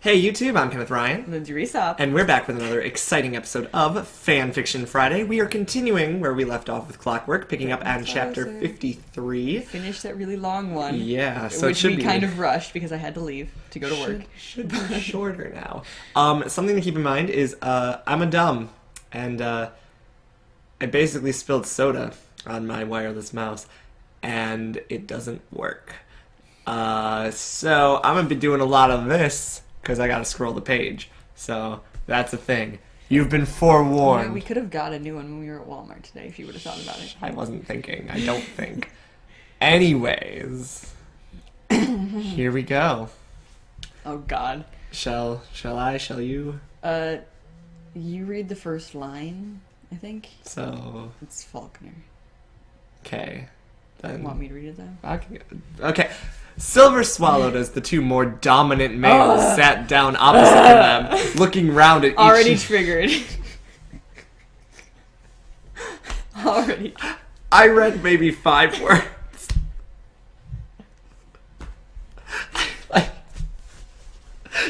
Hey YouTube, I'm Kenneth Ryan. Linz Resop. And we're back with another exciting episode of Fanfiction Friday. We are continuing where we left off with Clockwork, picking up on chapter 53. Finished that really long one. Yeah, so which it should we be... kind of rushed because I had to leave to go to work. Should be shorter now. Something to keep in mind is I'm a dumb, and I basically spilled soda on my wireless mouse, and it doesn't work. So I'm going to be doing a lot of this because I got to scroll the page. So that's a thing. You've been forewarned. Yeah, we could have got a new one when we were at Walmart today if you would have thought about it. I wasn't thinking. I don't think. Anyways, here we go. Oh God. Shall I? Shall you? You read the first line, I think. So It's Faulkner. okay. Then Want me to read it then? Okay. Silver swallowed as the two more dominant males sat down opposite them, looking round at each... Already triggered. Already. I read maybe 5 words.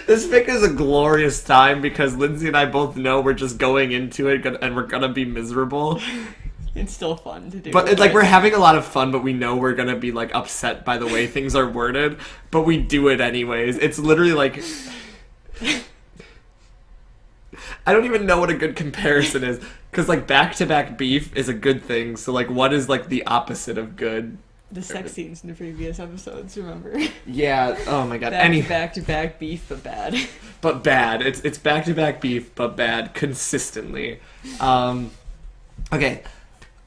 This fic is a glorious time because Lindsay and I both know we're just going into it and we're gonna be miserable. It's still fun to do. But it's like we're having a lot of fun, but we know we're gonna be like upset by the way things are worded, but we do it anyways. It's literally like I don't even know what a good comparison is, because like back-to-back beef is a good thing. So like, what is like the opposite of good? The sex scenes in the previous episodes, remember? Yeah. Oh my god. Back-to-back beef, but bad. But bad. It's back-to-back beef, but bad consistently. Okay.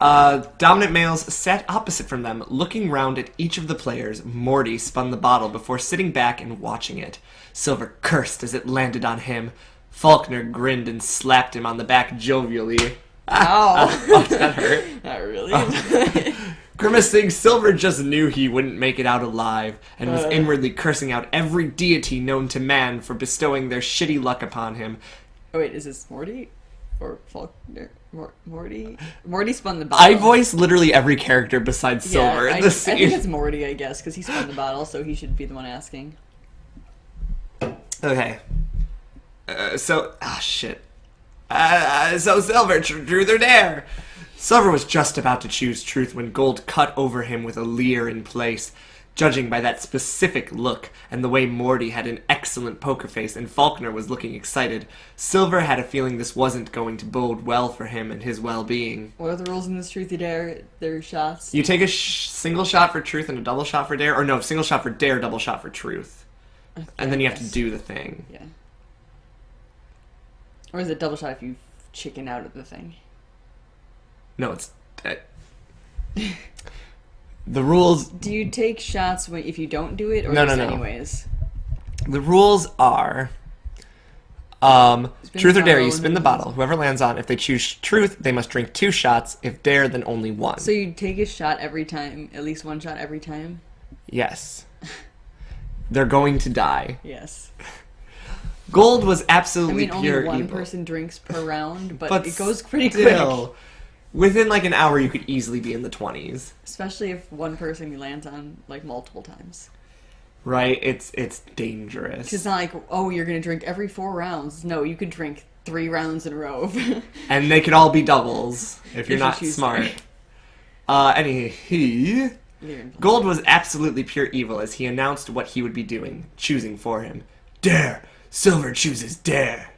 Dominant males sat opposite from them, looking round at each of the players. Morty spun the bottle before sitting back and watching it. Silver cursed as it landed on him. Faulkner grinned and slapped him on the back jovially. Ow! Oh, that hurt. Not really. Grimacing, Silver just knew he wouldn't make it out alive, and was inwardly cursing out every deity known to man for bestowing their shitty luck upon him. Oh wait, is this Morty? Or Faulkner? Morty? Morty spun the bottle. I voice literally every character besides Silver in this scene. I think it's Morty, I guess, because he spun the bottle, so he should be the one asking. Okay. So Silver, truth or dare? Silver was just about to choose truth when Gold cut over him with a leer in place. Judging by that specific look and the way Morty had an excellent poker face and Faulkner was looking excited, Silver had a feeling this wasn't going to bode well for him and his well-being. What are the rules in this Truth or Dare? Their shots? You take a single shot for truth and a double shot for dare, or no, single shot for dare, double shot for truth. Okay, And then you have to do the thing. Yeah. Or is it double shot if you chicken out of the thing? No, it's... the rules... Do you take shots if you don't do it, or No, just no. anyways? The rules are... truth or dare, you spin the bottle. Whoever lands on, if they choose truth, they must drink 2 shots. If dare, then only 1. So you take a shot every time, at least 1 shot every time? Yes. They're going to die. Yes. Gold was absolutely only pure one evil. person drinks per round, but But it goes pretty still, quick. Within like an hour, you could easily be in the 20s. Especially if one person lands on, like, multiple times. Right? It's dangerous. It's not like, oh, you're gonna drink every 4 rounds. No, you could drink 3 rounds in a row. And they could all be doubles, if you're you not choose smart. Gold was absolutely pure evil as he announced what he would be doing, choosing for him. Dare! Silver chooses dare!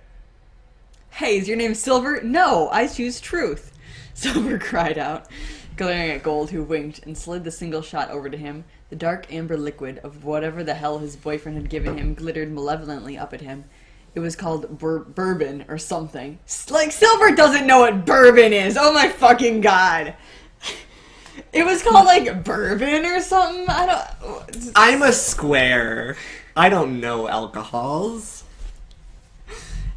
Hey, is your name Silver? No, I choose truth. Silver cried out, glaring at Gold, who winked and slid the single shot over to him. The dark amber liquid of whatever the hell his boyfriend had given him glittered malevolently up at him. It was called bourbon or something. Like, Silver doesn't know what bourbon is! Oh my fucking god! It was called, like, bourbon or something? I'm a square. I don't know alcohols.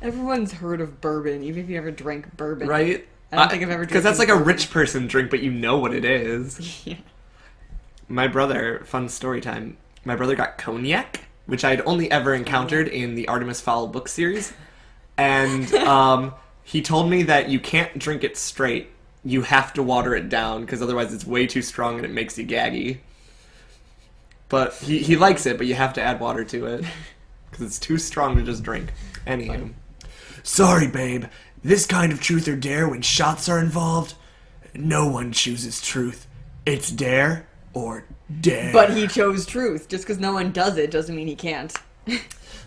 Everyone's heard of bourbon, even if you ever drank bourbon. Right? I don't think I've ever drank because that's like a bourbon. rich person drink, but you know what it is. Yeah. My brother, fun story time, my brother got cognac, which I'd only ever encountered in the Artemis Fowl book series. And he told me that you can't drink it straight. You have to water it down, because otherwise it's way too strong and it makes you gaggy. But he likes it, but you have to add water to it. because it's too strong to just drink. Anywho. Sorry, babe. This kind of truth or dare when shots are involved, no one chooses truth. It's dare or dare. But he chose truth. Just because no one does it doesn't mean he can't.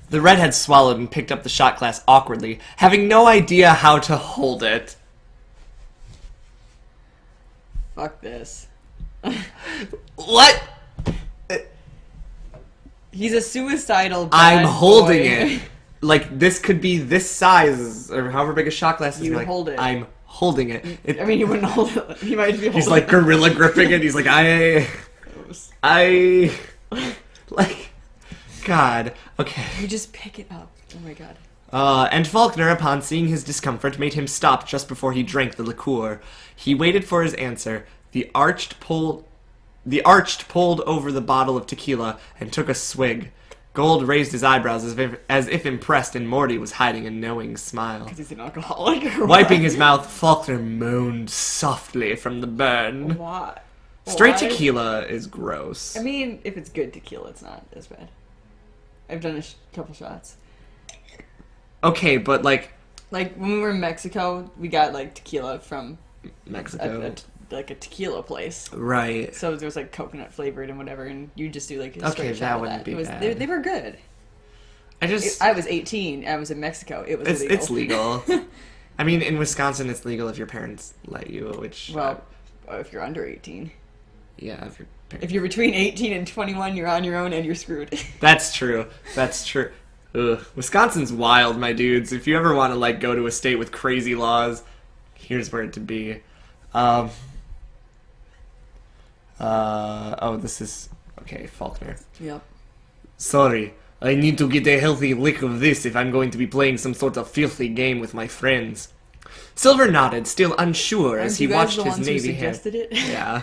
The redhead swallowed and picked up the shot glass awkwardly, having no idea how to hold it. Fuck this. What? He's a suicidal bad I'm holding boy. it. Like, this could be this size, or however big a shot glass is. You like, hold it. I'm holding it. I mean, he wouldn't hold it. He might be holding He's like it. gorilla gripping it. He's like, like, God. Okay. You just pick it up. Oh my god. And Faulkner, upon seeing his discomfort, made him stop just before he drank the liqueur. He waited for his answer. The arched pulled over the bottle of tequila and took a swig. Gold raised his eyebrows as if impressed, and Morty was hiding a knowing smile. Because he's an alcoholic or what? Wiping his mouth, Faulkner moaned softly from the burn. Why? Straight Why? tequila is gross. I mean, if it's good tequila, it's not as bad. I've done a couple shots. Okay, but like Like, when we were in Mexico, we got, like, tequila from Mexico, a tequila place. right? So there was, like, coconut flavored and whatever, and you just do, like, a Okay, straight that shot of wouldn't that. be It was, bad. They were good. I was 18. I was in Mexico. It was it's illegal. legal. I mean, in Wisconsin, it's legal if your parents let you, which Well, if you're under 18. yeah, If you're between 18 and 21, you're on your own and you're screwed. That's true. That's true. Ugh. Wisconsin's wild, my dudes. If you ever want to like go to a state with crazy laws, here's where it to be. Oh, this is okay. Faulkner. Yep. Sorry, I need to get a healthy lick of this if I'm going to be playing some sort of filthy game with my friends. Silver nodded, still unsure, as Aren't he you guys watched the his ones who navy-haired. suggested it? Yeah.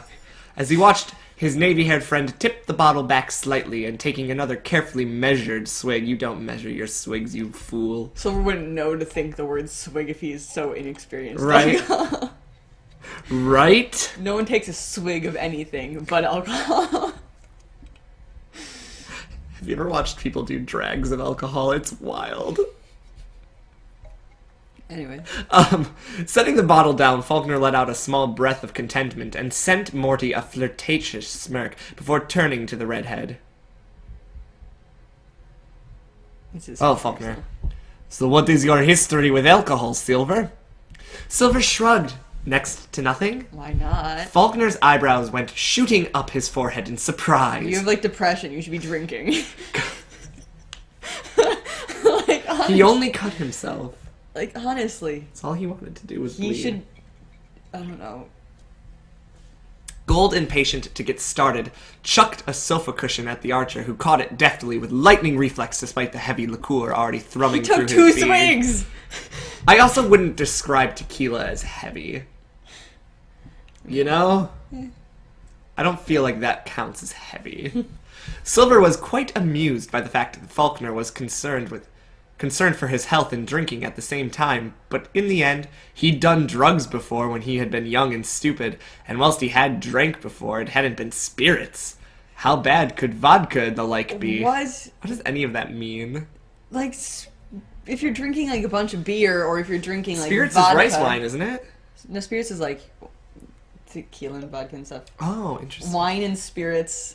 As he watched his navy-haired friend tip the bottle back slightly and taking another carefully measured swig. You don't measure your swigs, you fool. Silver wouldn't know to think the word swig if he's so inexperienced. Right. Right? No one takes a swig of anything but alcohol. Have you ever watched people do drags of alcohol? It's wild. Anyway. Setting the bottle down, Faulkner let out a small breath of contentment and sent Morty a flirtatious smirk before turning to the redhead. Oh, Faulkner. So what is your history with alcohol, Silver? Silver shrugged. Next to nothing? Why not? Faulkner's eyebrows went shooting up his forehead in surprise. You have, like, depression. You should be drinking. Like, honestly. He only cut himself. Like, honestly. That's all he wanted to do was He bleed. should... I don't know. Gold, impatient to get started, chucked a sofa cushion at the archer, who caught it deftly with lightning reflex despite the heavy liqueur already He thrumming took through his 2 beard. swigs! I also wouldn't describe tequila as heavy. You know? I don't feel like that counts as heavy. Silver was quite amused by the fact that Faulkner was concerned for his health and drinking at the same time, but in the end, he'd done drugs before when he had been young and stupid, and whilst he had drank before, it hadn't been spirits. How bad could vodka and the like be? What? What does any of that mean? Like, if you're drinking, like, a bunch of beer, or if you're drinking, like, Spirits vodka... is rice wine, isn't it? No, spirits is, like, tequila and vodka and stuff. Oh, interesting. Wine and spirits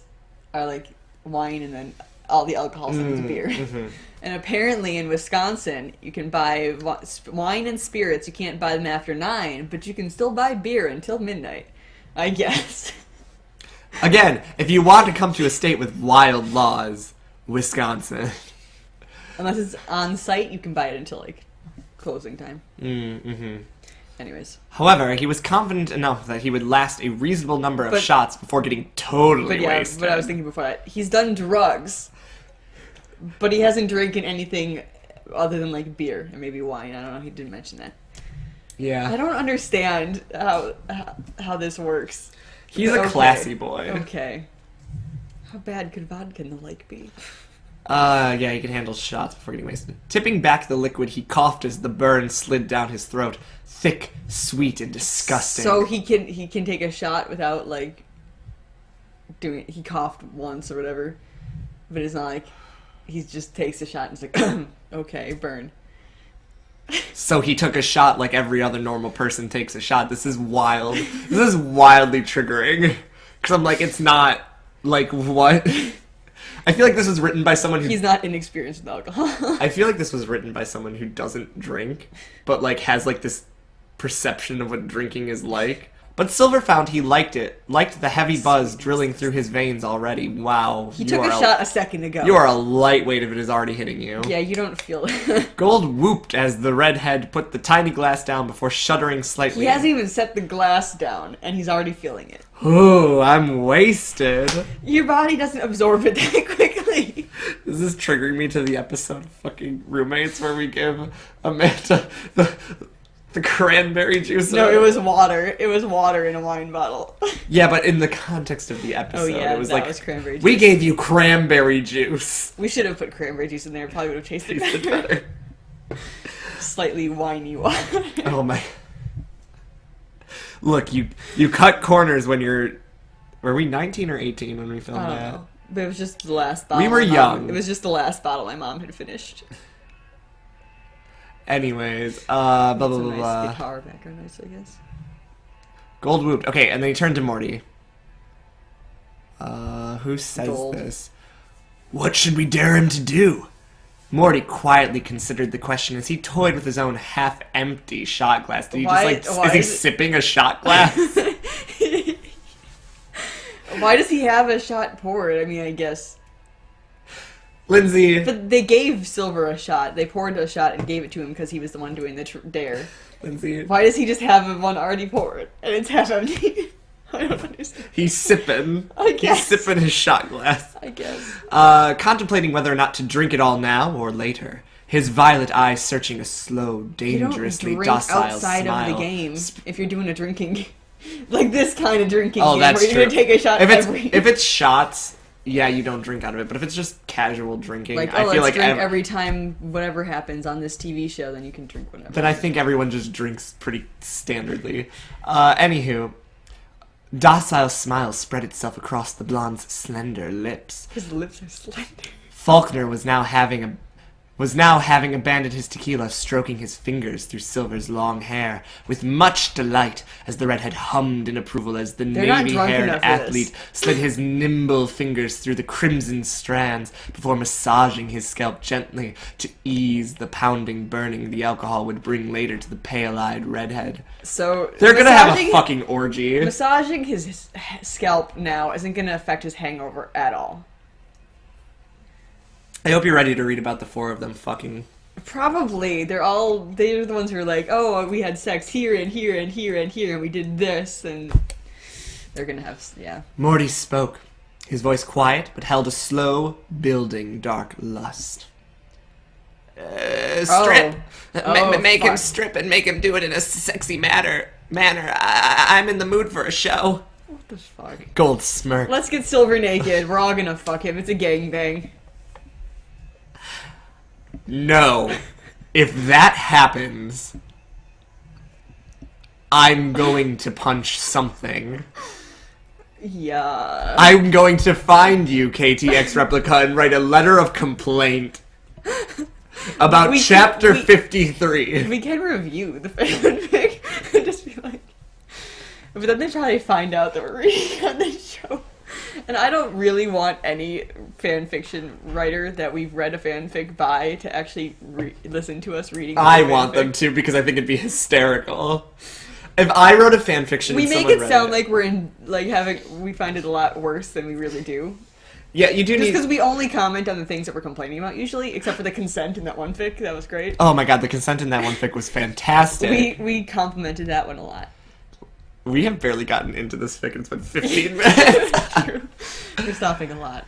are, like, wine and then all the alcohol's into beer. And apparently in Wisconsin, you can buy wine and spirits. You can't buy them after 9, but you can still buy beer until midnight, I guess. Again, if you want to come to a state with wild laws, Wisconsin. Unless it's on site, you can buy it until, like, closing time. Anyways. However, he was confident enough that he would last a reasonable number of But- shots before getting totally But yeah, wasted. what I was thinking before that, he's done drugs, but he hasn't drinking anything other than, like, beer and maybe wine. I don't know, he didn't mention that. Yeah. I don't understand how this works. He's a Okay. classy boy. Okay. How bad could vodka and the like be? Yeah, he could handle shots before getting wasted. Tipping back the liquid, he coughed as the burn slid down his throat. Thick, sweet, and disgusting. So he can take a shot without, like, doing... He coughed once or whatever, but it's not like he just takes a shot and is like, okay, burn. So he took a shot like every other normal person takes a shot. This is wild. This is wildly triggering. Because I'm like, it's not, like, what? I feel like this was written by someone who... He's not inexperienced with alcohol. I feel like this was written by someone who doesn't drink, but, like, has, like, this perception of what drinking is like. But Silver found he liked it. Liked the heavy buzz drilling through his veins already. Wow. He took a shot a second ago. You are a lightweight if it is already hitting you. Yeah, you don't feel it. Gold whooped as the redhead put the tiny glass down before shuddering slightly. He hasn't even set the glass down, and he's already feeling it. Ooh, I'm wasted. Your body doesn't absorb it that quickly. Is this triggering me to the episode of fucking Roommates where we give Amanda the cranberry juice? No, it was water. It was water in a wine bottle. Yeah, but in the context of the episode, yeah, it was that like, was cranberry juice. We gave you cranberry juice. We should have put cranberry juice in there. It probably would have tasted better. Slightly winey water. Oh my. Look, you cut corners when you're... Were we 19 or 18 when we filmed that? Know. But it was just the last bottle. We were young. It was just the last bottle my mom had finished. Anyways, blah, blah, That's blah, a blah. nice guitar background noise, I guess. Gold whooped. Okay, and then he turned to Morty. Who says Gold. this? What should we dare him to do? Morty quietly considered the question as he toyed with his own half-empty shot glass. Did he Why is he sipping a shot glass? Why does he have a shot poured? I mean, I guess. Lindsay. But they gave Silver a shot. They poured a shot and gave it to him because he was the one doing the dare. Lindsay. Why does he just have one already poured and it's half empty? I don't understand. He's sipping. I guess. He's sipping his shot glass. I guess. Contemplating whether or not to drink it all now or later. His violet eyes searching a slow, dangerously you don't drink docile outside smile. of the game if you're doing a drinking, like this kind of drinking Oh, game that's where you're true. gonna take a shot If it's shots, yeah, you don't drink out of it. But if it's just casual drinking, like, I feel let's like drink every time whatever happens on this TV show, then you can drink whatever. then I think everyone just drinks pretty standardly. Anywho, docile smile spread itself across the blonde's slender lips. His lips are slender. Faulkner was now having abandoned his tequila, stroking his fingers through Silver's long hair with much delight as the redhead hummed in approval as the They're not drunk navy-haired enough for athlete slid his nimble fingers through the crimson strands before massaging his scalp gently to ease the pounding burning the alcohol would bring later to the pale-eyed redhead. So They're gonna have a fucking orgy. Massaging his scalp now isn't gonna affect his hangover at all. I hope you're ready to read about the four of them fucking. Probably. They're the ones who are like, oh, we had sex here and here and here and here and we did this, and they're gonna have, yeah. Morty spoke, his voice quiet but held a slow, building dark lust. Strip. Make him fuck. strip and make him do it in a sexy manner. I'm in the mood for a show. What the fuck? Gold smirk. Let's get Silver naked. We're all gonna fuck him. It's a gangbang. No. If that happens, I'm going to punch something. Yeah. I'm going to find you, KTX Replica, and write a letter of complaint about chapter 53. We can review the fanfic and just be like, but then they probably find out that we're reading on this show. And I don't really want any fanfiction writer that we've read a fanfic by to actually listen to us reading. I want them to because I think it'd be hysterical. If I wrote a fanfiction, We and make someone it read sound like we're in we find it a lot worse than we really do. Yeah, you do Just need. because we only comment on the things that we're complaining about usually, except for the consent in that one fic. That was great. Oh my god, the consent in that one fic was fantastic. We complimented that one a lot. We have barely gotten into this fic. It's been 15 minutes. True. We're stopping a lot.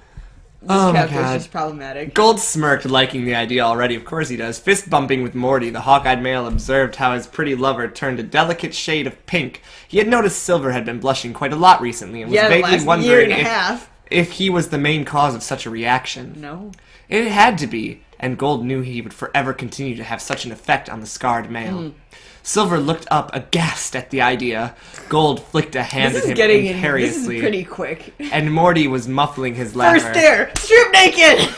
This Oh my chapter God. is just problematic. Gold smirked, liking the idea already. Of course he does. Fist bumping with Morty, the hawk-eyed male observed how his pretty lover turned a delicate shade of pink. He had noticed Silver had been blushing quite a lot recently and was Yeah, the vaguely last year wondering and a half. if he was the main cause of such a reaction. No. It had to be, and Gold knew he would forever continue to have such an effect on the scarred male. Silver looked up aghast at the idea. Gold flicked a hand This at is him getting in. This imperiously, is pretty quick. and Morty was muffling his laughter. First dare, strip naked.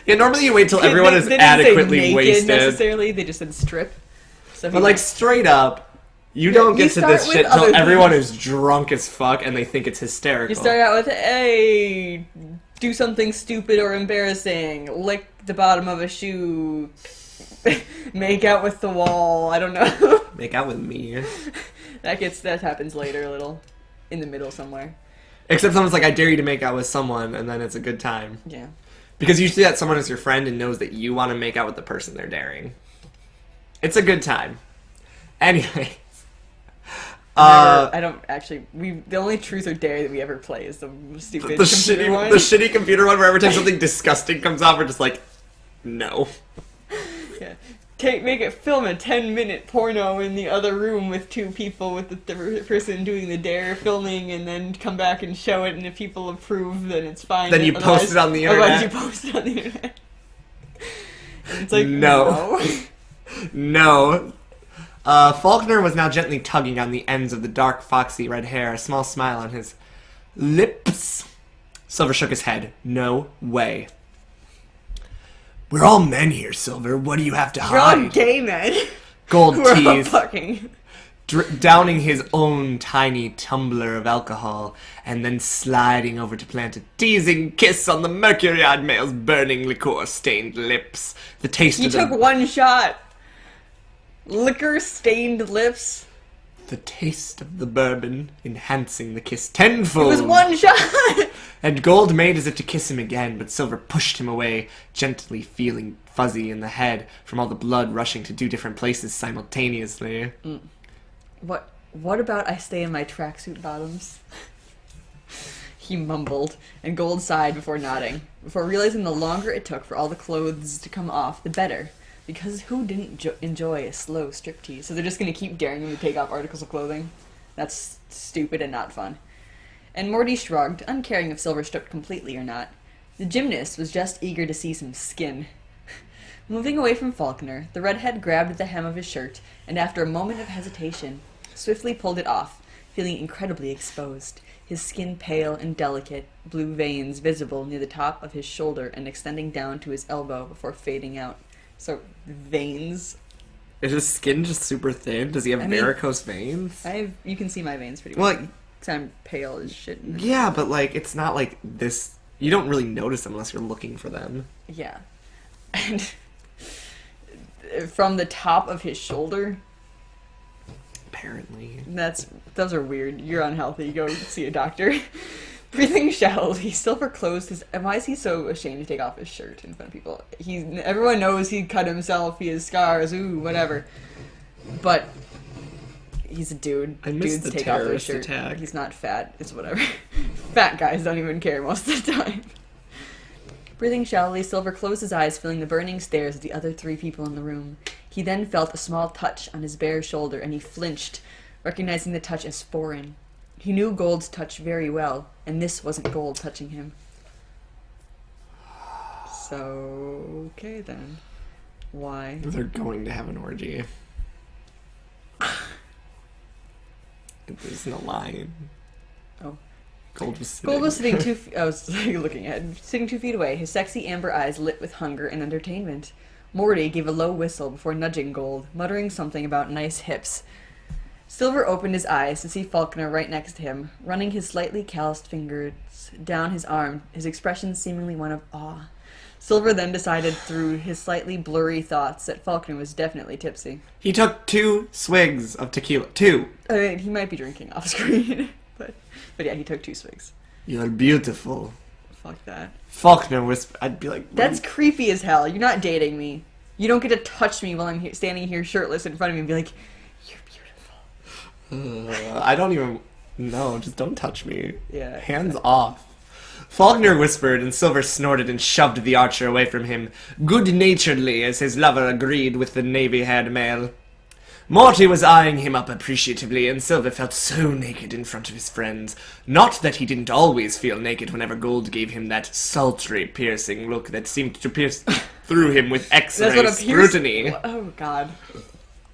Yeah, normally you wait till everyone is They didn't say adequately naked wasted. necessarily. They just said strip. So But like straight up, you don't you get to this start shit with till other everyone things. is drunk as fuck and they think it's hysterical. you start out with, hey, do something stupid or embarrassing, lick the bottom of a shoe, make out with the wall. I don't know. Make out with me. that happens later a little, in the middle somewhere. Except someone's like, I dare you to make out with someone, and then it's a good time. Yeah. Because usually that someone is your friend and knows that you want to make out with the person they're daring. It's a good time. Anyway. I don't actually. The only truth or dare that we ever play is the stupid The computer one. shitty computer one where every time something disgusting comes up, we're just like, no. Yeah. Film a 10-minute porno in the other room with two people, with the person doing the dare filming, and then come back and show it, and if people approve, then it's fine. Then you post it on the internet. Otherwise you post it on the internet. And it's like, No. No. Faulkner was now gently tugging on the ends of the dark, foxy red hair, a small smile on his lips. Silver shook his head. No way. We're all men here, Silver. What do you have to You're all hide? gay men. Gold Who are all teased, fucking. downing his own tiny tumbler of alcohol, and then sliding over to plant a teasing kiss on the mercury-eyed male's burning liqueur-stained lips. The taste You of took the... one shot. Liquor-stained lips. The taste of the bourbon enhancing the kiss It tenfold. was one shot. And Gold made as if to kiss him again, but Silver pushed him away, gently feeling fuzzy in the head from all the blood rushing to 2 different places simultaneously. What about I stay in my tracksuit bottoms? He mumbled, and Gold sighed before nodding, before realizing the longer it took for all the clothes to come off, the better. Because who didn't enjoy a slow striptease? So they're just going to keep daring him to take off articles of clothing? That's stupid and not fun. And Morty shrugged, uncaring if Silver stripped completely or not. The gymnast was just eager to see some skin. Moving away from Faulkner, the redhead grabbed the hem of his shirt, and after a moment of hesitation, swiftly pulled it off, feeling incredibly exposed, his skin pale and delicate, blue veins visible near the top of his shoulder and extending down to his elbow before fading out. So, veins. Is his skin just super thin? Does he have varicose veins? You can see my veins pretty well. Well, Because I'm pale as shit. yeah, but like, it's not like this... You don't really notice them unless you're looking for them. Yeah. And from the top of his shoulder, Apparently. those are weird. You're unhealthy. Go see a doctor. Breathing shallowly, Silver closed his... And why is he so ashamed to take off his shirt in front of people? Everyone knows he cut himself, he has scars, ooh, whatever. But he's a dude. I missed Dudes the take off their terrorist shirt. attack. He's not fat. It's whatever. Fat guys don't even care most of the time. Breathing shallowly, Silver closed his eyes, feeling the burning stares of the other 3 people in the room. He then felt a small touch on his bare shoulder, and he flinched, recognizing the touch as foreign. He knew Gold's touch very well, and this wasn't Gold touching him. So, okay then. Why? They're going to have an orgy. It isn't a line. Oh. Gold was sitting. Gold was sitting I was looking at him, sitting 2 feet away, his sexy amber eyes lit with hunger and entertainment. Morty gave a low whistle before nudging Gold, muttering something about nice hips. Silver opened his eyes to see Faulkner right next to him, running his slightly calloused fingers down his arm, his expression seemingly one of awe. Silver then decided through his slightly blurry thoughts that Faulkner was definitely tipsy. He took 2 swigs of tequila. 2. I mean, he might be drinking off screen, but yeah, he took 2 swigs. You're beautiful. Fuck that. Faulkner whispered. I'd be like, That's creepy as hell. You're not dating me. You don't get to touch me while I'm standing here shirtless in front of me and be like, you're beautiful. I don't even... No, just don't touch me. Yeah. Hands off. Faulkner whispered, and Silver snorted and shoved the archer away from him, good-naturedly, as his lover agreed with the navy-haired male. Morty was eyeing him up appreciatively, and Silver felt so naked in front of his friends. Not that he didn't always feel naked whenever Gold gave him that sultry, piercing look that seemed to pierce through him with X-ray scrutiny. Oh, God.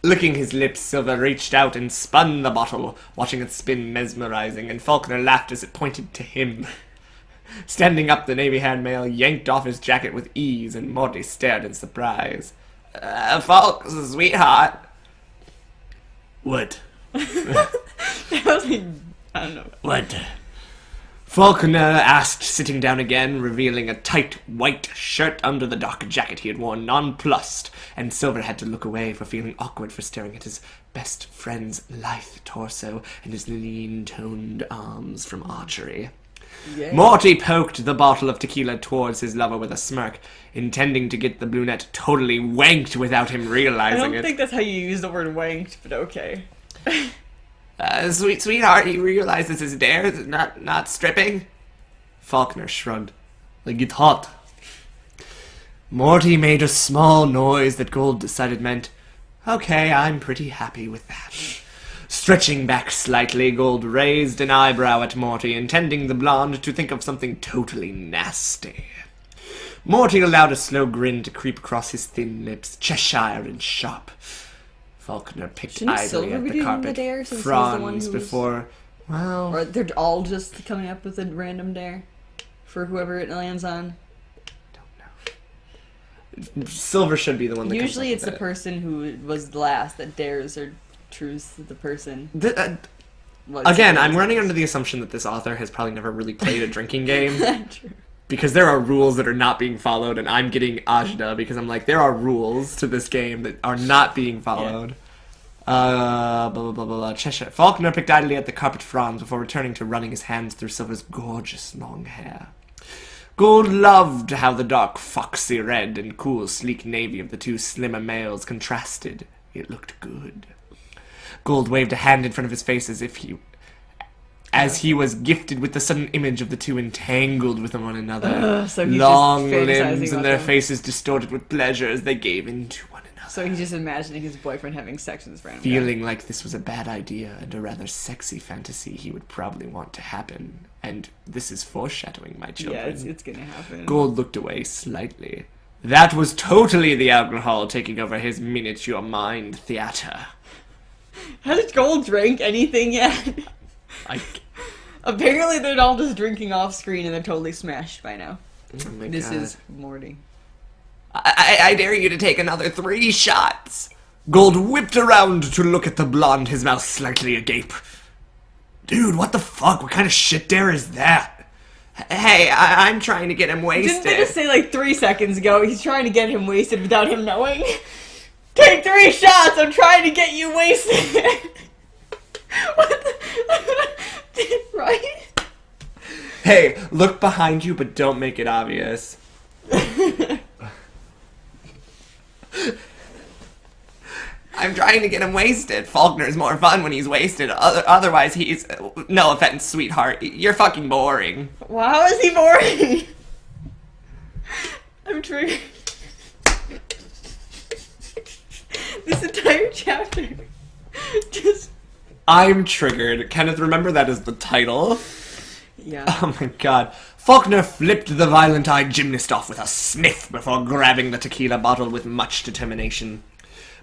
Licking his lips, Silver reached out and spun the bottle, watching it spin mesmerizing, and Faulkner laughed as it pointed to him. Standing up, the navy-haired male yanked off his jacket with ease, and Morty stared in surprise. Falk, sweetheart. What? That was like, I don't know. What? Faulkner asked, sitting down again, revealing a tight white shirt under the dark jacket he had worn, nonplussed, and Silver had to look away for feeling awkward for staring at his best friend's lithe torso and his lean-toned arms from archery. Yay. Morty poked the bottle of tequila towards his lover with a smirk, intending to get the brunette totally wanked without him I realizing don't it. think that's how you use the word wanked, but okay. Sweetheart, you realize this is dare, not stripping? Faulkner shrugged. Like it's hot. Morty made a small noise that Gold decided meant, okay, I'm pretty happy with that. Stretching back slightly, Gold raised an eyebrow at Morty, intending the blonde to think of something totally nasty. Morty allowed a slow grin to creep across his thin lips, Cheshire and sharp. Faulkner picked Shouldn't idly Silver at be the doing carpet, the dare since he's the one fronds who was- before... Well... Or they're all just coming up with a random dare for whoever it lands on. Silver should be the one that Usually comes it's up the with person who was last that dares or truths the person. Well, Again, it's- I'm running under the assumption that this author has probably never really played a drinking game. True. Because there are rules that are not being followed, and I'm getting ajda because I'm like, there are rules to this game that are not being followed. Blah, blah, blah, blah. Cheshire. Faulkner picked idly at the carpet fronds before returning to running his hands through Silver's gorgeous long hair. Gold loved how the dark foxy red and cool sleek navy of the two slimmer males contrasted. It looked good. Gold waved a hand in front of his face as he was gifted with the sudden image of the two entangled with one another. So he's Long just fantasizing limbs and about their them. faces distorted with pleasure as they gave into one another. So he's just imagining his boyfriend having sex with his friend. Feeling like this was a bad idea and a rather sexy fantasy he would probably want to happen. And this is foreshadowing, my Yeah, children. it's gonna happen. Gold looked away slightly. That was totally the alcohol taking over his miniature mind theater. Has Gold drank anything yet? Apparently they're all just drinking off screen and they're totally smashed by now. Oh my This God. is Morty. I dare you to take another 3 shots. Gold whipped around to look at the blonde, his mouth slightly agape. Dude, what the fuck? What kind of shit dare is that? Hey, I'm trying to get him wasted. Didn't they just say like 3 seconds ago he's trying to get him wasted without him knowing? Take 3 shots, I'm trying to get you wasted! What the... Right? Hey, look behind you, but don't make it obvious. I'm trying to get him wasted. Faulkner's more fun when he's wasted. Otherwise, he's... No offense, sweetheart. You're fucking boring. Wow, how is he boring? I'm triggered. This entire chapter just... I'm triggered. Kenneth, remember that as the title? Yeah. Oh my God. Faulkner flipped the violent-eyed gymnast off with a sniff before grabbing the tequila bottle with much determination.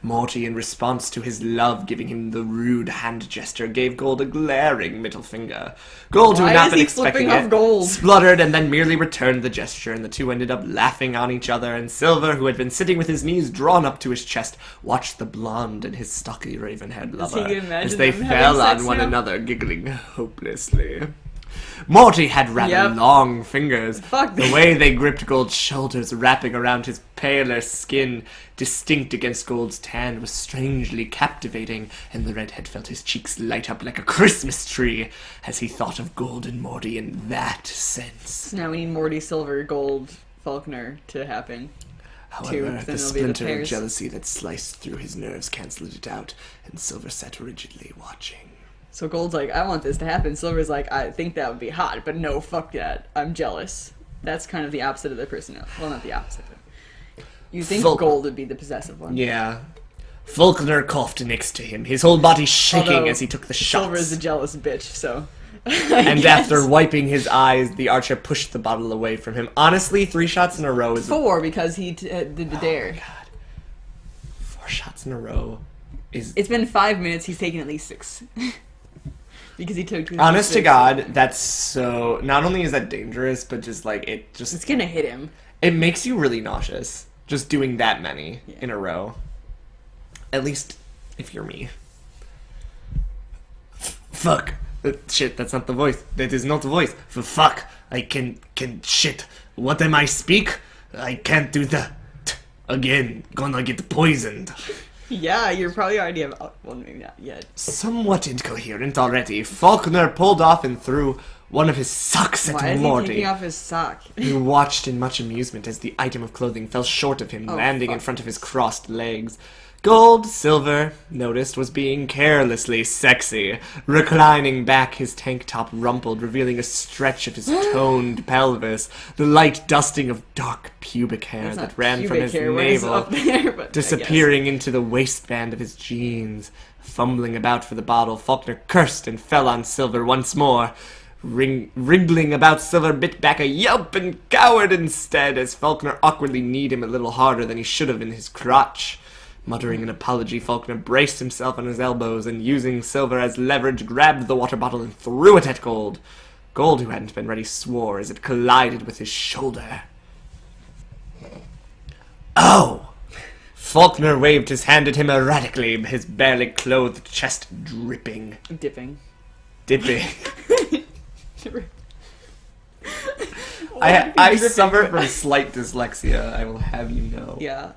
Morty, in response to his love giving him the rude hand gesture, gave Gold a glaring middle finger. Gold, who Why had not is been he expecting flipping off it, Gold? spluttered and then merely returned the gesture, and the two ended up laughing on each other, and Silver, who had been sitting with his knees drawn up to his chest, watched the blonde and his stocky raven-haired he lover gonna imagine as they them having fell on sex one now? another, giggling hopelessly. Morty had rather Yep. long fingers. Fuck The me. way they gripped Gold's shoulders, wrapping around his paler skin, distinct against Gold's tan, was strangely captivating, and the redhead felt his cheeks light up like a Christmas tree as he thought of Gold and Morty in that sense. So now we need Morty, Silver, Gold, Faulkner to happen. However, then the it'll be the splinter of pairs. jealousy that sliced through his nerves cancelled it out, and Silver sat rigidly watching. So Gold's like, I want this to happen. Silver's like, I think that would be hot, but no, fuck that. I'm jealous. That's kind of the opposite of their personality. Well, not the opposite, but you think Gold would be the possessive one. Yeah. Faulkner coughed next to him, his whole body shaking Although as he took the shots. Silver's a jealous bitch, so... And after wiping his eyes, the archer pushed the bottle away from him. Honestly, 3 shots in a row is... 4, because he did the dare. Oh my God. 4 shots in a row is... It's been 5 minutes, he's taken at least 6. Because he took too Honest to much God, that's so... Not only is that dangerous, but just, like, It's gonna hit him. It makes you really nauseous, just doing that many in a row. At least, if you're me. Fuck. Shit, that's not the voice. That is not the voice. Fuck. I can shit. What am I speak? I can't do that. Again, gonna get poisoned. Yeah, you're probably already about... Well, maybe not yet. Somewhat incoherent already, Faulkner pulled off and threw one of his socks Why at is he Morty, taking off his sock? who watched in much amusement as the item of clothing fell short of him, landing in fuck. front of his crossed legs. Gold, Silver, noticed, was being carelessly sexy, reclining back, his tank top rumpled, revealing a stretch of his toned pelvis, the light dusting of dark pubic hair That's that not ran from pubic his hair, what is navel, up there, but I disappearing into the waistband of his jeans. Fumbling about for the bottle, Faulkner cursed and fell on Silver once more. Wriggling about, Silver bit back a yelp and cowered instead, as Faulkner awkwardly kneed him a little harder than he should have in his crotch. Muttering an apology, Faulkner braced himself on his elbows and, using Silver as leverage, grabbed the water bottle and threw it at Gold. Gold, who hadn't been ready, swore as it collided with his shoulder. Oh! Faulkner waved his hand at him erratically, his barely clothed chest dripping. Dipping. Dipping. I suffer from slight dyslexia, I will have you know. Yeah.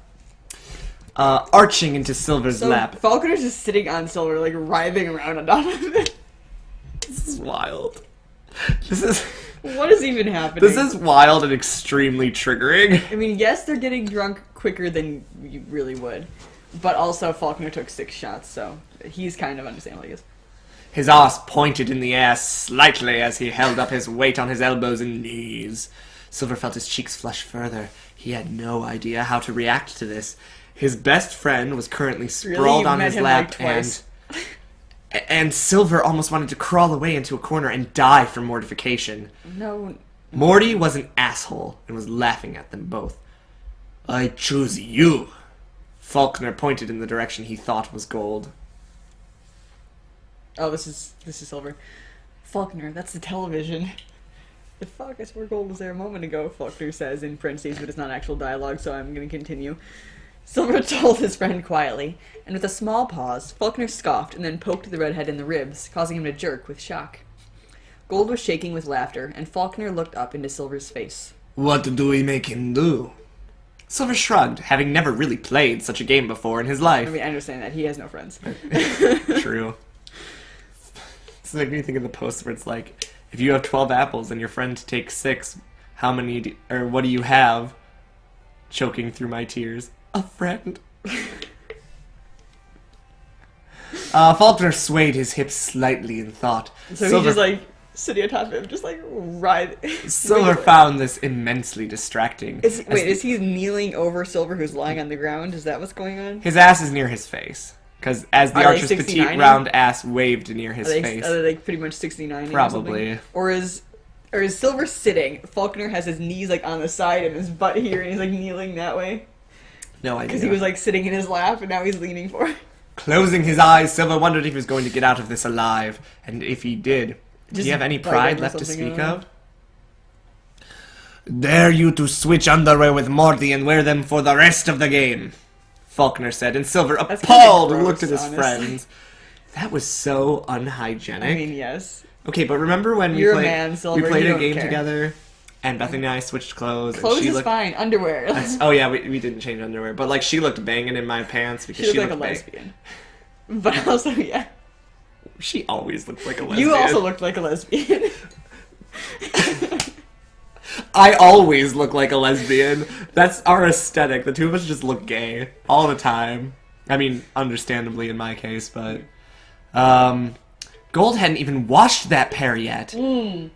Arching into Silver's So lap. Falconer's just sitting on Silver, like, writhing around on top of it. This is wild. This is... What is even happening? This is wild and extremely triggering. I mean, yes, they're getting drunk quicker than you really would. But also, Faulkner took 6 shots, so he's kind of understandable, I guess. His ass pointed in the air slightly as he held up his weight on his elbows and knees. Silver felt his cheeks flush further. He had no idea how to react to this. His best friend was currently sprawled on his lap, and Silver almost wanted to crawl away into a corner and die from mortification. No. Morty was an asshole and was laughing at them both. I choose you. Faulkner pointed in the direction he thought was Gold. Oh, this is Silver. Faulkner, that's the television. The fuck, I swore Gold was there a moment ago, Faulkner says in parentheses, but it's not actual dialogue, so I'm gonna continue. Silver told his friend quietly, and with a small pause, Faulkner scoffed and then poked the redhead in the ribs, causing him to jerk with shock. Gold was shaking with laughter, and Faulkner looked up into Silver's face. What do we make him do? Silver shrugged, having never really played such a game before in his life. I mean, I understand that. He has no friends. True. It's like when you think of the post where it's like, if you have 12 apples and your friend takes 6, how many, or what do you have? Choking through my tears. A friend. Faulkner swayed his hips slightly in thought. So he just, like, sitting on top of him, just, like, Silver found this immensely distracting. Is he kneeling over Silver who's lying on the ground? Is that what's going on? His ass is near his face. Because as the archer's petite round ass waved near his face. Are they like pretty much 69? Probably. Or is Silver sitting? Faulkner has his knees like on the side and his butt here, and he's like kneeling that way. No idea. Because he was like sitting in his lap, and now he's leaning forward. Closing his eyes, Silver wondered if he was going to get out of this alive, and if he did he have any pride left to speak of? Dare you to switch underwear with Morty and wear them for the rest of the game, Faulkner said, and Silver, appalled, looked at his friends. That was so unhygienic. I mean, yes. Okay, but remember when we played a game together, and Bethany and I switched clothes. Clothes and she is fine. Underwear. Oh yeah, we didn't change underwear, but like she looked banging in my pants because she looked like a lesbian. But also, yeah. She always looked like a lesbian. You also looked like a lesbian. I always look like a lesbian. That's our aesthetic. The two of us just look gay all the time. I mean, understandably in my case, but Gold hadn't even washed that pair yet.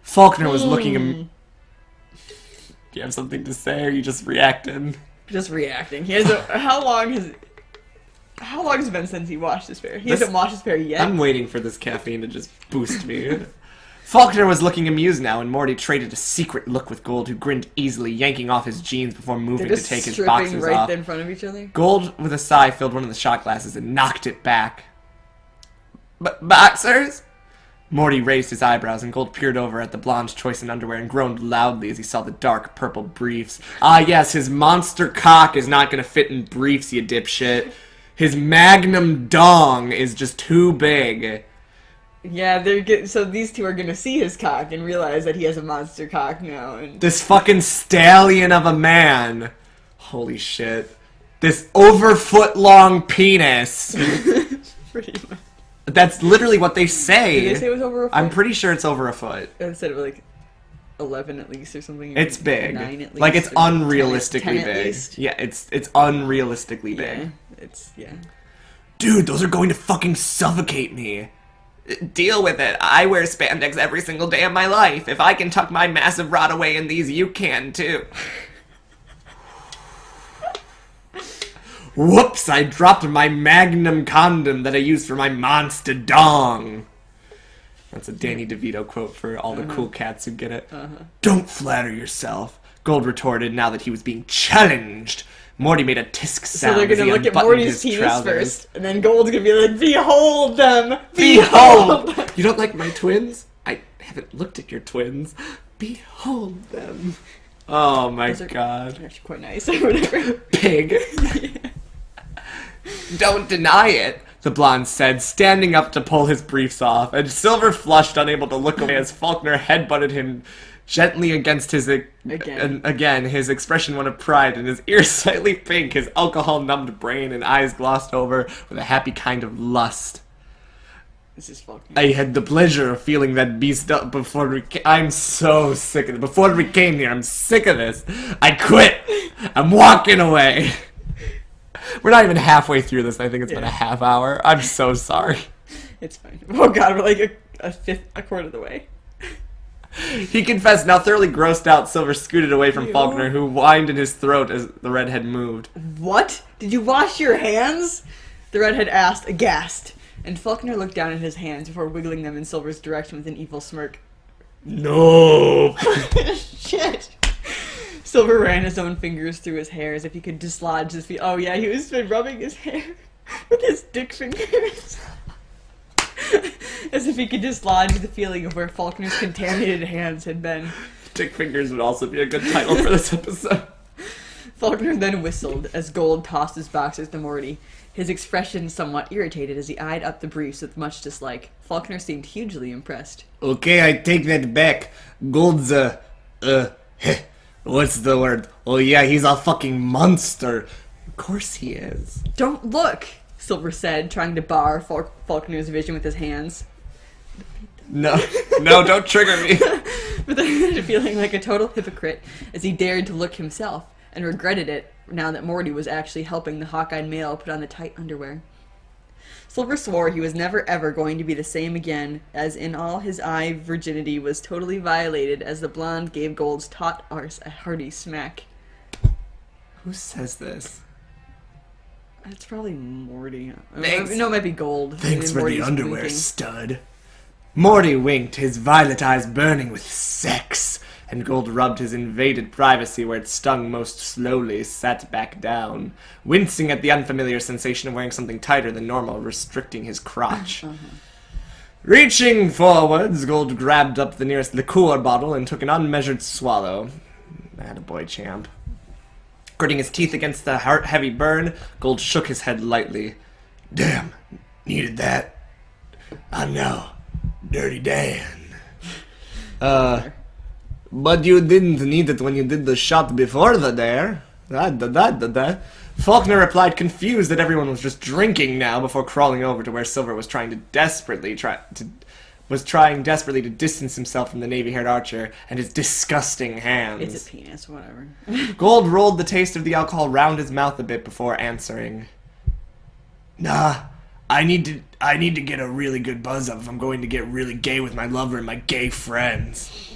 Faulkner was looking him. Do you have something to say, or are you just reacting? Just reacting. He has how long has it been since he washed his pair? He hasn't washed his pair yet. I'm waiting for this caffeine to just boost me. Faulkner was looking amused now, and Morty traded a secret look with Gold, who grinned easily, yanking off his jeans before moving to take his boxers right off. in front of each other. Gold, with a sigh, filled one of the shot glasses and knocked it back. Boxers? Morty raised his eyebrows, and Gold peered over at the blonde's choice in underwear and groaned loudly as he saw the dark purple briefs. Ah, yes, his monster cock is not going to fit in briefs, you dipshit. His magnum dong is just too big. Yeah, so these two are gonna see his cock and realize that he has a monster cock now. And This fucking stallion of a man. Holy shit. This over-foot-long penis. pretty much. That's literally what they say. Did they say it was over a foot? I'm pretty sure it's over a foot. I said it was like 11 at least or something. It's big. 9 at least. Like, it's or unrealistically 10 at big. least. Yeah, it's unrealistically big. Yeah. Dude, those are going to fucking suffocate me. Deal with it. I wear spandex every single day of my life. If I can tuck my massive rod away in these, you can too. Whoops, I dropped my magnum condom that I used for my monster dong. That's a Danny DeVito quote for all the cool cats who get it. Don't flatter yourself. Gold retorted now that he was being challenged. Morty made a tisk So sound they're as gonna he look at unbuttoned Morty's his penis trousers. first, and then Gold's gonna be like, "Behold them! Behold! You don't like my twins? I haven't looked at your twins. Behold them. Oh my god. They're actually quite nice or whatever. Pig. Don't deny it, the blonde said, standing up to pull his briefs off, and Silver flushed, unable to look away as Faulkner headbutted him gently against his... Again, his expression one of pride, and his ears slightly pink, his alcohol-numbed brain and eyes glossed over with a happy kind of lust. This is Faulkner. I had the pleasure of feeling that beast up before we I'm so sick of it. Before we came here, I'm sick of this. I quit. I'm walking away. We're not even halfway through this. I think it's been a half hour. I'm so sorry. It's fine. Oh god, we're like a quarter of the way. He confessed, now thoroughly grossed out. Silver scooted away from Faulkner, who whined in his throat as the redhead moved. What? Did you wash your hands? The redhead asked, aghast. And Faulkner looked down at his hands before wiggling them in Silver's direction with an evil smirk. No. Shit. Silver ran his own fingers through his hair as if he could dislodge his feet. Oh yeah, he was rubbing his hair with his dick fingers. As if he could dislodge the feeling of where Faulkner's contaminated hands had been. Dick fingers would also be a good title for this episode. Faulkner then whistled as Gold tossed his boxers to Morty, his expression somewhat irritated as he eyed up the briefs with much dislike. Faulkner seemed hugely impressed. Okay, I take that back. Gold's what's the word? Oh yeah, he's a fucking monster. Of course he is. Don't look, Silver said, trying to bar Faulkner's vision with his hands. No, don't trigger me. But then feeling like a total hypocrite as he dared to look himself, and regretted it now that Morty was actually helping the hawk-eyed male put on the tight underwear. Silver swore he was never ever going to be the same again, as in all his eye virginity was totally violated as the blonde gave Gold's taut arse a hearty smack. Who says this? That's probably Morty. Thanks. No, it might be Gold. Thanks for Morty's the underwear, winking. stud. Morty winked, his violet eyes burning with sex, and Gold rubbed his invaded privacy where it stung most slowly, sat back down, wincing at the unfamiliar sensation of wearing something tighter than normal, restricting his crotch. Reaching forwards, Gold grabbed up the nearest liqueur bottle and took an unmeasured swallow. Attaboy, champ. Gritting his teeth against the heavy burn, Gold shook his head lightly. Damn, needed that. I know. Dirty Dan. But you didn't need it when you did the shot before the dare. Faulkner replied, confused that everyone was just drinking now, before crawling over to where Silver was trying desperately to distance himself from the navy-haired archer and his disgusting hands. It's a penis, whatever. Gold rolled the taste of the alcohol round his mouth a bit before answering. Nah, I need to get a really good buzz up if I'm going to get really gay with my lover and my gay friends.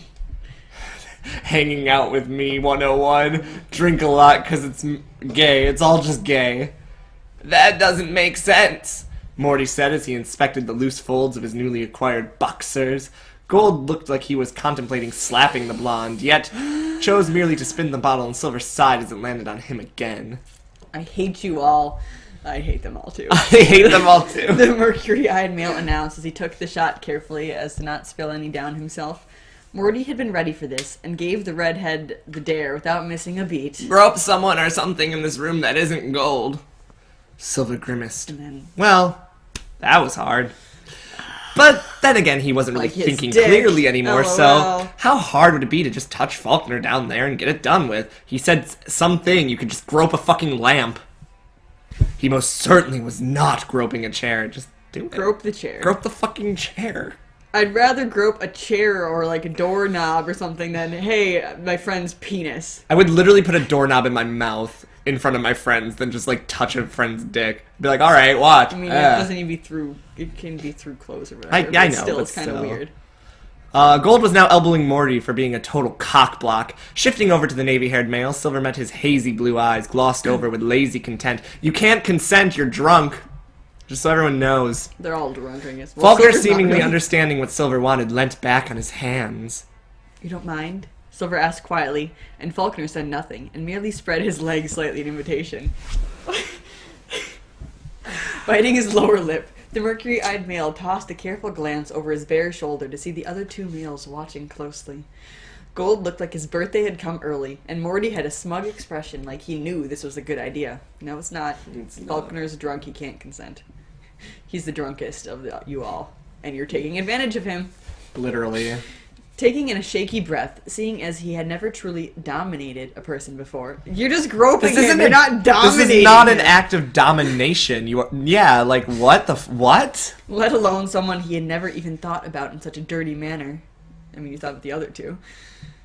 Hanging out with me 101. Drink a lot because it's gay. It's all just gay. That doesn't make sense, Morty said as he inspected the loose folds of his newly acquired boxers. Gold looked like he was contemplating slapping the blonde, yet chose merely to spin the bottle on Silver's side as it landed on him again. I hate you all. I hate them all too. I hate them all too. The mercury-eyed male announced as he took the shot carefully as to not spill any down himself. Morty had been ready for this and gave the redhead the dare without missing a beat. Grope someone or something in this room that isn't gold. Silver grimaced. And then, Well, that was hard. But then again, he wasn't really Like his thinking dick. clearly anymore, so LOL. how hard would it be to just touch Faulkner down there and get it done with? He said something, you could just grope a fucking lamp. He most certainly was not groping a chair, just do it. grope the chair. Grope the fucking chair. I'd rather grope a chair or like a doorknob or something than, hey, my friend's penis. I would literally put a doorknob in my mouth in front of my friends than just like touch a friend's dick. Be like, alright, watch. I mean, it doesn't even be through, it can be through clothes or whatever. I but know, still, but it's kind of still. weird. Gold was now elbowing Morty for being a total cockblock. Shifting over to the navy-haired male, Silver met his hazy blue eyes, glossed over with lazy content. You can't consent, you're drunk. Just so everyone knows. They're all drunk, I guess. Faulkner, Silver's not seemingly really. understanding what Silver wanted, leant back on his hands. You don't mind? Silver asked quietly, and Faulkner said nothing, and merely spread his legs slightly in invitation. Biting his lower lip, the mercury-eyed male tossed a careful glance over his bare shoulder to see the other two males watching closely. Gold looked like his birthday had come early, and Morty had a smug expression like he knew this was a good idea. No, it's not. It's not. Faulkner's drunk, he can't consent. He's the drunkest of you all, and you're taking advantage of him. Literally. Taking in a shaky breath, seeing as he had never truly dominated a person before. You're just groping him, you're not dominating This is not an him. act of domination. You are, yeah, like what the what? Let alone someone he had never even thought about in such a dirty manner. I mean, you thought of the other two.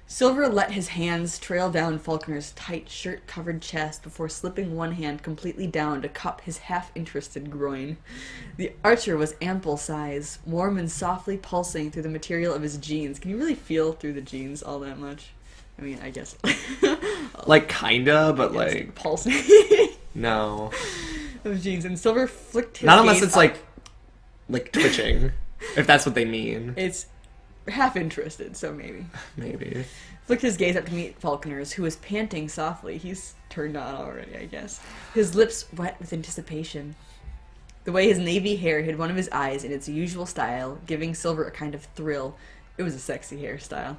Silver let his hands trail down Faulkner's tight shirt-covered chest before slipping one hand completely down to cup his half-interested groin. The archer was ample size, warm and softly pulsing through the material of his jeans. Can you really feel through the jeans all that much? I mean, I guess. Like kinda, but Yes, like pulsing no. of jeans. And Silver flicked his Not unless gaze it's up. like twitching. If that's what they mean. It's half-interested, so maybe. Maybe. Flicked his gaze up to meet Faulkner's, who was panting softly. He's turned on already, I guess. His lips wet with anticipation. The way his navy hair hid one of his eyes in its usual style, giving Silver a kind of thrill. It was a sexy hairstyle.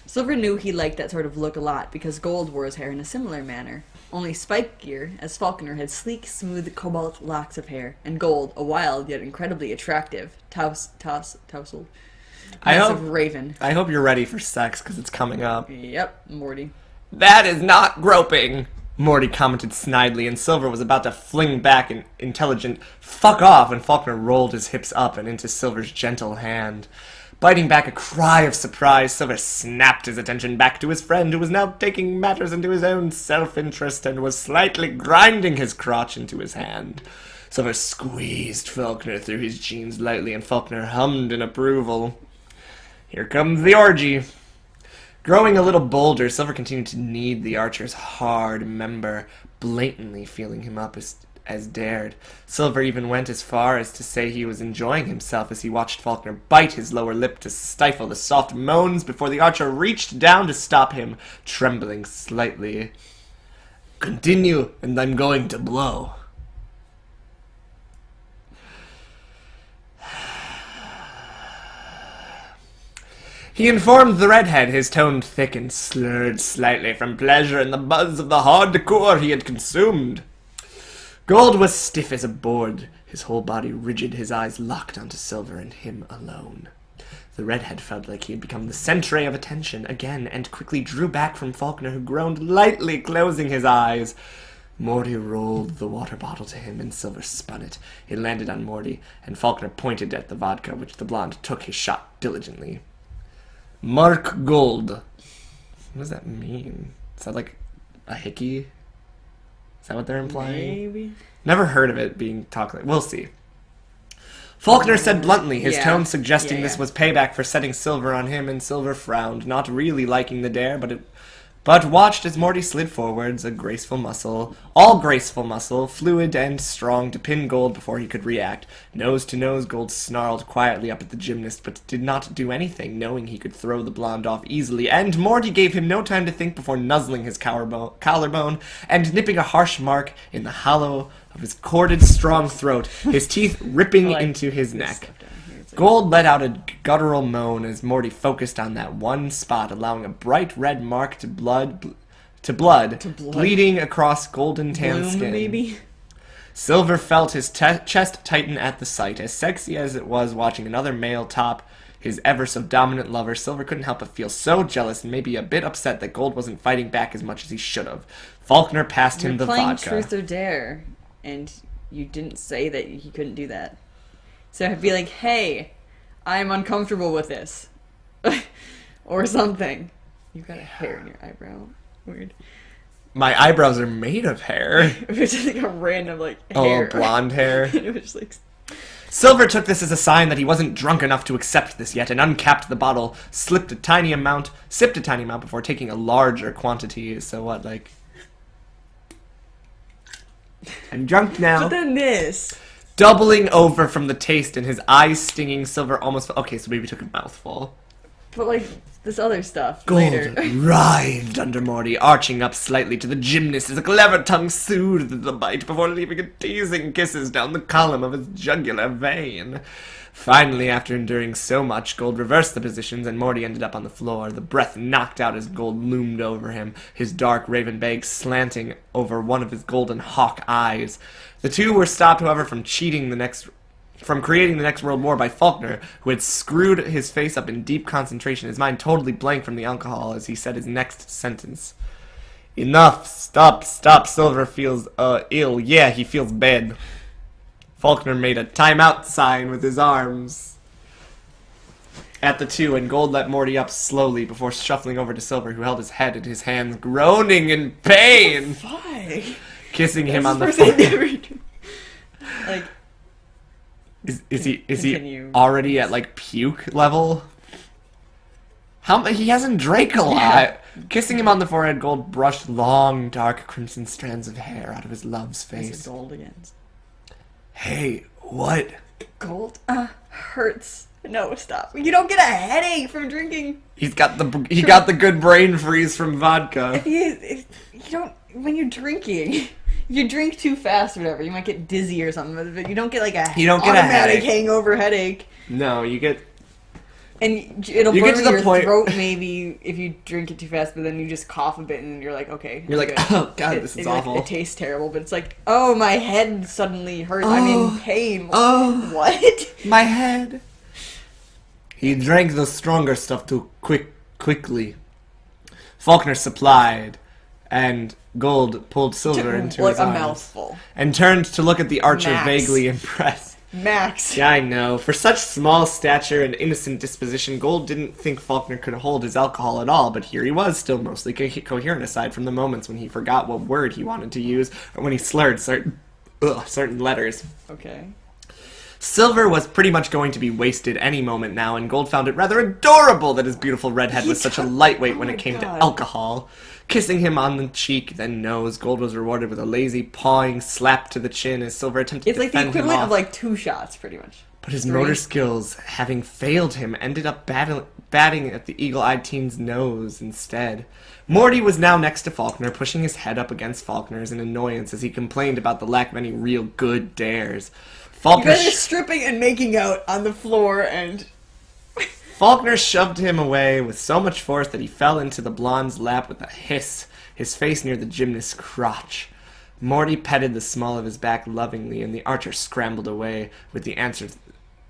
Silver knew he liked that sort of look a lot because Gold wore his hair in a similar manner, only spikier, as Faulkner had sleek, smooth cobalt locks of hair, and Gold, a wild yet incredibly attractive, tousled, massive raven. I hope you're ready for sex, because it's coming up. Yep, Morty. That is not groping, Morty commented snidely, and Silver was about to fling back an intelligent fuck off when Faulkner rolled his hips up and into Silver's gentle hand. Biting back a cry of surprise, Silver snapped his attention back to his friend, who was now taking matters into his own self-interest and was slightly grinding his crotch into his hand. Silver squeezed Faulkner through his jeans lightly, and Faulkner hummed in approval. Here comes the orgy. Growing a little bolder, Silver continued to knead the archer's hard member, blatantly feeling him up as dared. Silver even went as far as to say he was enjoying himself as he watched Faulkner bite his lower lip to stifle the soft moans before the archer reached down to stop him, trembling slightly. Continue, and I'm going to blow. He informed the redhead, his tone thick and slurred slightly from pleasure and the buzz of the hardcore he had consumed. Gold was stiff as a board, his whole body rigid, his eyes locked onto Silver and him alone. The redhead felt like he had become the centre of attention again, and quickly drew back from Faulkner, who groaned lightly, closing his eyes. Morty rolled the water bottle to him, and Silver spun it. It landed on Morty, and Faulkner pointed at the vodka, which the blonde took his shot diligently. Mark Gold. What does that mean? Is that like a hickey? Is that what they're implying? Maybe. Never heard of it being talked like. We'll see. Faulkner said bluntly, his Yeah. tone suggesting Yeah. this was payback for setting Silver on him, and Silver frowned, not really liking the dare, but but watched as Morty slid forwards, all graceful muscle, fluid and strong to pin Gold before he could react. Nose to nose, Gold snarled quietly up at the gymnast, but did not do anything, knowing he could throw the blonde off easily, and Morty gave him no time to think before nuzzling his collarbone and nipping a harsh mark in the hollow of his corded, strong throat, his teeth ripping into his neck. Gold let out a guttural moan as Morty focused on that one spot, allowing a bright red mark to blood, bleeding across golden tan Bloom, skin. maybe? Silver felt his chest tighten at the sight. As sexy as it was watching another male top his ever-so-dominant lover, Silver couldn't help but feel so jealous and maybe a bit upset that Gold wasn't fighting back as much as he should have. Faulkner passed him the playing vodka. Truth or Dare, and you didn't say that he couldn't do that. So I'd be like, hey, I'm uncomfortable with this. Or something. You've got a hair in your eyebrow. Weird. My eyebrows are made of hair. It was just like a random, like, hair. Oh, blonde hair. It was just like... Silver took this as a sign that he wasn't drunk enough to accept this yet, and uncapped the bottle, sipped a tiny amount before taking a larger quantity. So what, like... I'm drunk now. But then this... Doubling over from the taste and his eyes stinging, Silver almost... Okay, so maybe took a mouthful. But, like, this other stuff Gold later. writhed under Morty, arching up slightly to the gymnast as a clever tongue soothed the bite before leaving it teasing kisses down the column of his jugular vein. Finally, after enduring so much, Gold reversed the positions and Morty ended up on the floor, the breath knocked out as Gold loomed over him, his dark raven bag slanting over one of his golden hawk eyes. The two were stopped, however, from creating the next World War by Faulkner, who had screwed his face up in deep concentration, his mind totally blank from the alcohol as he said his next sentence. Enough! Stop! Silver feels, ill. Yeah, he feels bad. Faulkner made a timeout sign with his arms at the two, and Gold let Morty up slowly before shuffling over to Silver, who held his head in his hands, groaning in pain. Why? Kissing him on the forehead. Like, is he continue. already at like puke level? He hasn't drank a lot. Yeah. Kissing him on the forehead, Gold brushed long, dark crimson strands of hair out of his love's This is face. Gold again. Hey, what? Gold hurts. No, stop. You don't get a headache from drinking. He got the good brain freeze from vodka. If you don't, when you're drinking, if you drink too fast or whatever, you might get dizzy or something, but you don't get like automatic hangover headache. No, you get... And it'll You burn get to the your point- throat maybe if you drink it too fast, but then you just cough a bit and you're like, okay. You're like, good. oh god, this is awful. It tastes terrible, but it's like, oh, my head suddenly hurts. I'm in pain. Oh. What? My head. He drank the stronger stuff too quickly. Faulkner supplied, and Gold pulled Silver into like his a arms mouthful. and turned to look at the archer Max. vaguely impressed. Max. Yeah, I know. For such small stature and innocent disposition, Gold didn't think Faulkner could hold his alcohol at all, but here he was, still mostly coherent aside from the moments when he forgot what word he wanted to use, or when he slurred certain letters. Okay. Silver was pretty much going to be wasted any moment now, and Gold found it rather adorable that his beautiful redhead was such a lightweight when it came to alcohol. Kissing him on the cheek, then nose, Gold was rewarded with a lazy, pawing slap to the chin as Silver attempted It's to like the fend him equivalent off. of like 2 shots, pretty much. But his 3. motor skills, having failed him, ended up batting at the eagle-eyed teen's nose instead. Morty was now next to Faulkner, pushing his head up against Faulkner's in annoyance as he complained about the lack of any real good dares. You Faulkner, guys are stripping and making out on the floor, and Faulkner shoved him away with so much force that he fell into the blonde's lap with a hiss, his face near the gymnast's crotch. Morty petted the small of his back lovingly, and the archer scrambled away with the answer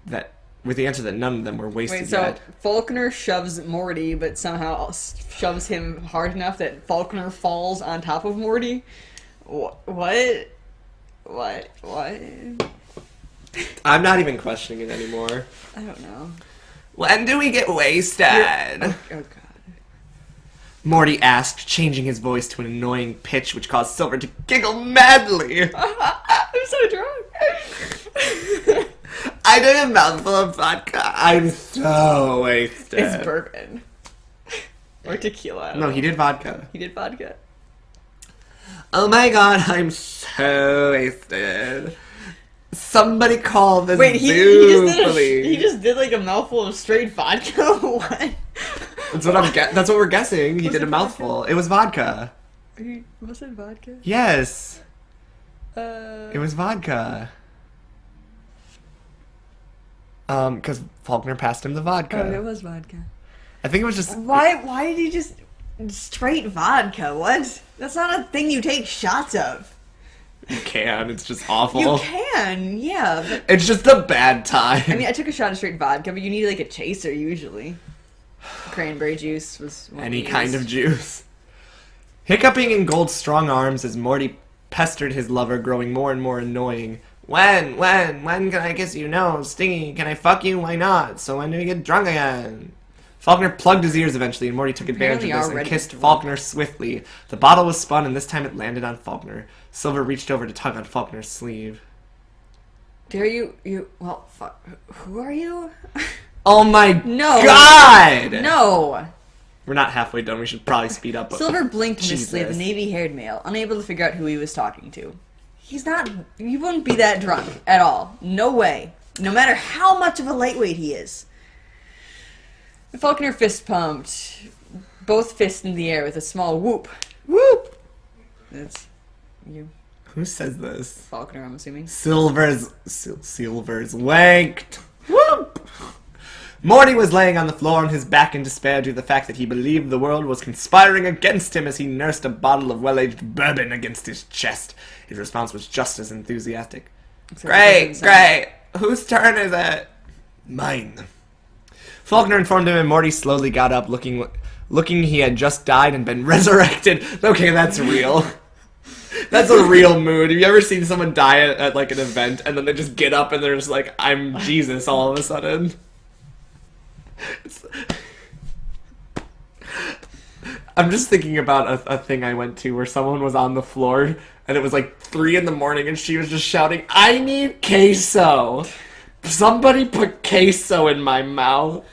that none of them were wasted wait, so yet. Faulkner shoves Morty, but somehow shoves him hard enough that Faulkner falls on top of Morty? What? I'm not even questioning it anymore. I don't know. When do we get wasted? Oh god. Morty asked, changing his voice to an annoying pitch which caused Silver to giggle madly. I'm so drunk. I took a mouthful of vodka. I'm so wasted. It's bourbon. Or tequila. I don't No, know. he did vodka. He did vodka. Oh my god, I'm so wasted. Somebody call the Wait, zoo, please. he just did like a mouthful of straight vodka? What? That's what we're guessing. He Was did a it mouthful. It was vodka. Was it vodka? Yes. Uh, It was vodka. Because Faulkner passed him the vodka. Oh, it was vodka. I think it was just... Why did he just straight vodka? What? That's not a thing you take shots of. You can. It's just awful. You can, yeah. But, It's just a bad time. I mean, I took a shot of straight vodka, but you need like a chaser usually. Cranberry juice was one Any we kind used. of juice. Hiccuping in Gold's strong arms as Morty pestered his lover, growing more and more annoying. When can I kiss you? No, Stingy, can I fuck you? Why not? So when do we get drunk again? Faulkner plugged his ears eventually, and Morty took advantage Apparently of this and already kissed drunk. Faulkner swiftly. The bottle was spun, and this time it landed on Faulkner. Silver reached over to tug on Faulkner's sleeve. Dare you? Well, fuck. Who are you? Oh my No. god! No. We're not halfway done. We should probably speed up. Silver blinked mistily at the Jesus. navy-haired male, unable to figure out who he was talking to. He wouldn't be that drunk at all. No way. No matter how much of a lightweight he is. Faulkner fist pumped, both fists in the air with a small whoop. Whoop! That's you, Who says this? Faulkner, I'm assuming. Silver's wanked. Whoop! Morty was laying on the floor on his back in despair due to the fact that he believed the world was conspiring against him as he nursed a bottle of well-aged bourbon against his chest. His response was just as enthusiastic. Except Great! Whose turn is it? Mine. Faulkner informed him, and Morty slowly got up, looking he had just died and been resurrected. Okay, that's real. That's a real mood. Have you ever seen someone die at like an event, and then they just get up and they're just like, I'm Jesus all of a sudden? I'm just thinking about a thing I went to where someone was on the floor, and it was like 3 in the morning, and she was just shouting, I need queso! Somebody put queso in my mouth.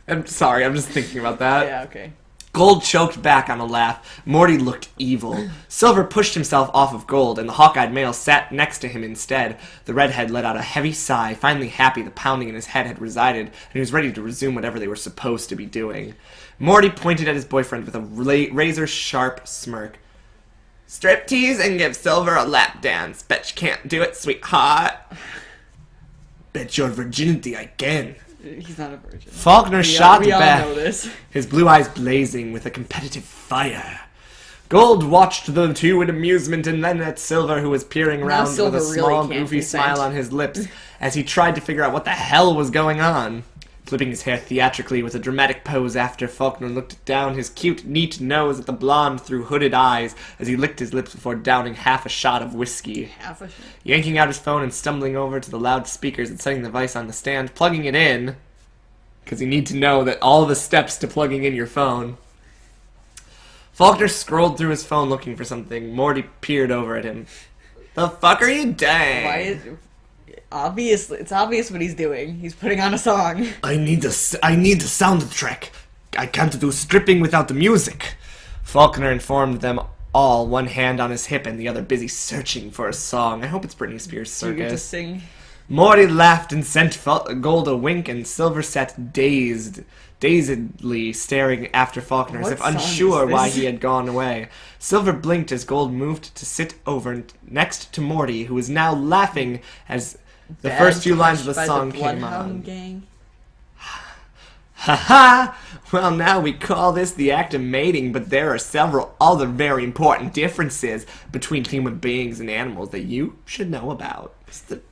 I'm sorry, I'm just thinking about that. Yeah, okay. Gold choked back on a laugh. Morty looked evil. Silver pushed himself off of Gold, and the hawk-eyed male sat next to him instead. The redhead let out a heavy sigh, finally happy the pounding in his head had resided, and he was ready to resume whatever they were supposed to be doing. Morty pointed at his boyfriend with a razor-sharp smirk. Striptease and give Silver a lap dance. Bet you can't do it, sweetheart. Bet your virginity I can. He's not a virgin. Faulkner shot we all back, know this. his blue eyes blazing with a competitive fire. Gold watched the two in amusement and then at Silver, who was peering Now around with Silver a really small, can't goofy consent. smile on his lips as he tried to figure out what the hell was going on. Flipping his hair theatrically with a dramatic pose after, Faulkner looked down his cute, neat nose at the blonde through hooded eyes as he licked his lips before downing half a shot of whiskey. Half a shot. Yanking out his phone and stumbling over to the loudspeakers and setting the device on the stand, plugging it in, because you need to know that all the steps to plugging in your phone. Faulkner scrolled through his phone looking for something. Morty peered over at him. The fuck are you doing? Why is... Obviously, it's obvious what he's doing. He's putting on a song. I need the soundtrack. I can't do stripping without the music. Faulkner informed them all, one hand on his hip and the other busy searching for a song. I hope it's Britney Spears' Do you get to Circus. sing? Morty laughed and sent Gold a wink, and Silver sat dazedly staring after Faulkner as What if song unsure is why this? he had gone away. Silver blinked as Gold moved to sit over next to Morty, who was now laughing as the Bad first few lines of touch the by song the came Bloodhound on. Gang. Haha! Well, now we call this the act of mating, but there are several other very important differences between human beings and animals that you should know about. Is that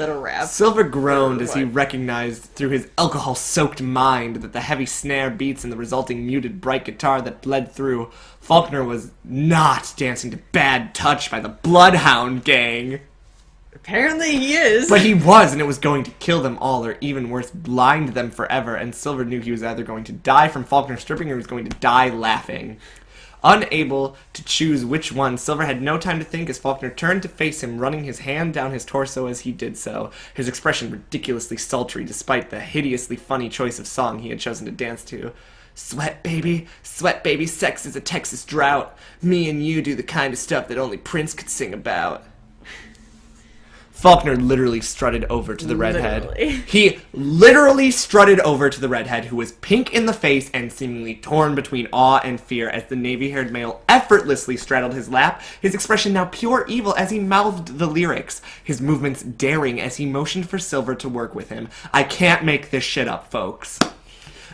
a rap? Silver groaned as he What? recognized through his alcohol-soaked mind that the heavy snare beats and the resulting muted bright guitar that bled through, Faulkner was not dancing to Bad Touch by the Bloodhound Gang. Apparently he is. But he was, and it was going to kill them all, or even worse, blind them forever, and Silver knew he was either going to die from Faulkner stripping or he was going to die laughing. Unable to choose which one, Silver had no time to think as Faulkner turned to face him, running his hand down his torso as he did so, his expression ridiculously sultry despite the hideously funny choice of song he had chosen to dance to. Sweat, baby, sex is a Texas drought. Me and you do the kind of stuff that only Prince could sing about. Faulkner literally strutted over to the redhead. Literally. He literally strutted over to the redhead, who was pink in the face and seemingly torn between awe and fear as the navy-haired male effortlessly straddled his lap, his expression now pure evil as he mouthed the lyrics, his movements daring as he motioned for Silver to work with him. I can't make this shit up, folks.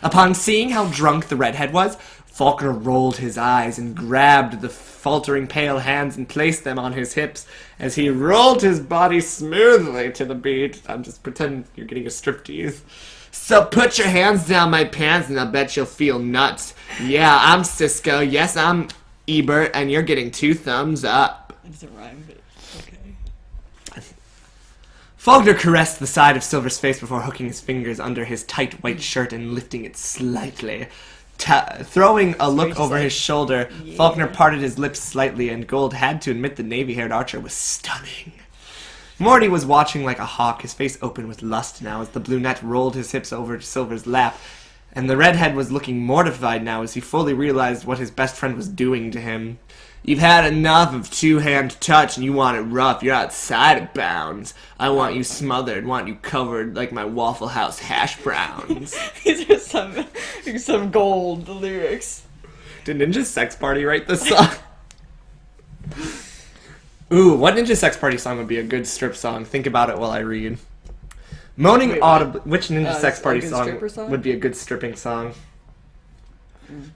Upon seeing how drunk the redhead was, Faulkner rolled his eyes and grabbed the faltering pale hands and placed them on his hips as he rolled his body smoothly to the beat. I'm just pretending you're getting a striptease. So put your hands down my pants and I'll bet you'll feel nuts. Yeah, I'm Cisco. Yes, I'm Ebert, and you're getting 2 thumbs up. It doesn't rhyme, but okay. Faulkner caressed the side of Silver's face before hooking his fingers under his tight white shirt and lifting it slightly. Throwing a look over his shoulder, yeah. Faulkner parted his lips slightly, and Gold had to admit the navy-haired archer was stunning. Morty was watching like a hawk, his face open with lust now as the brunette rolled his hips over to Silver's lap, and the redhead was looking mortified now as he fully realized what his best friend was doing to him. You've had enough of two-hand touch and you want it rough. You're outside of bounds. I want you smothered, want you covered like my Waffle House hash browns. These are some gold lyrics. Did Ninja Sex Party write this song? Ooh, what Ninja Sex Party song would be a good strip song? Think about it while I read. Moaning Wait, audibly... Which Ninja Sex a Party good song stripper song? would be a good stripping song?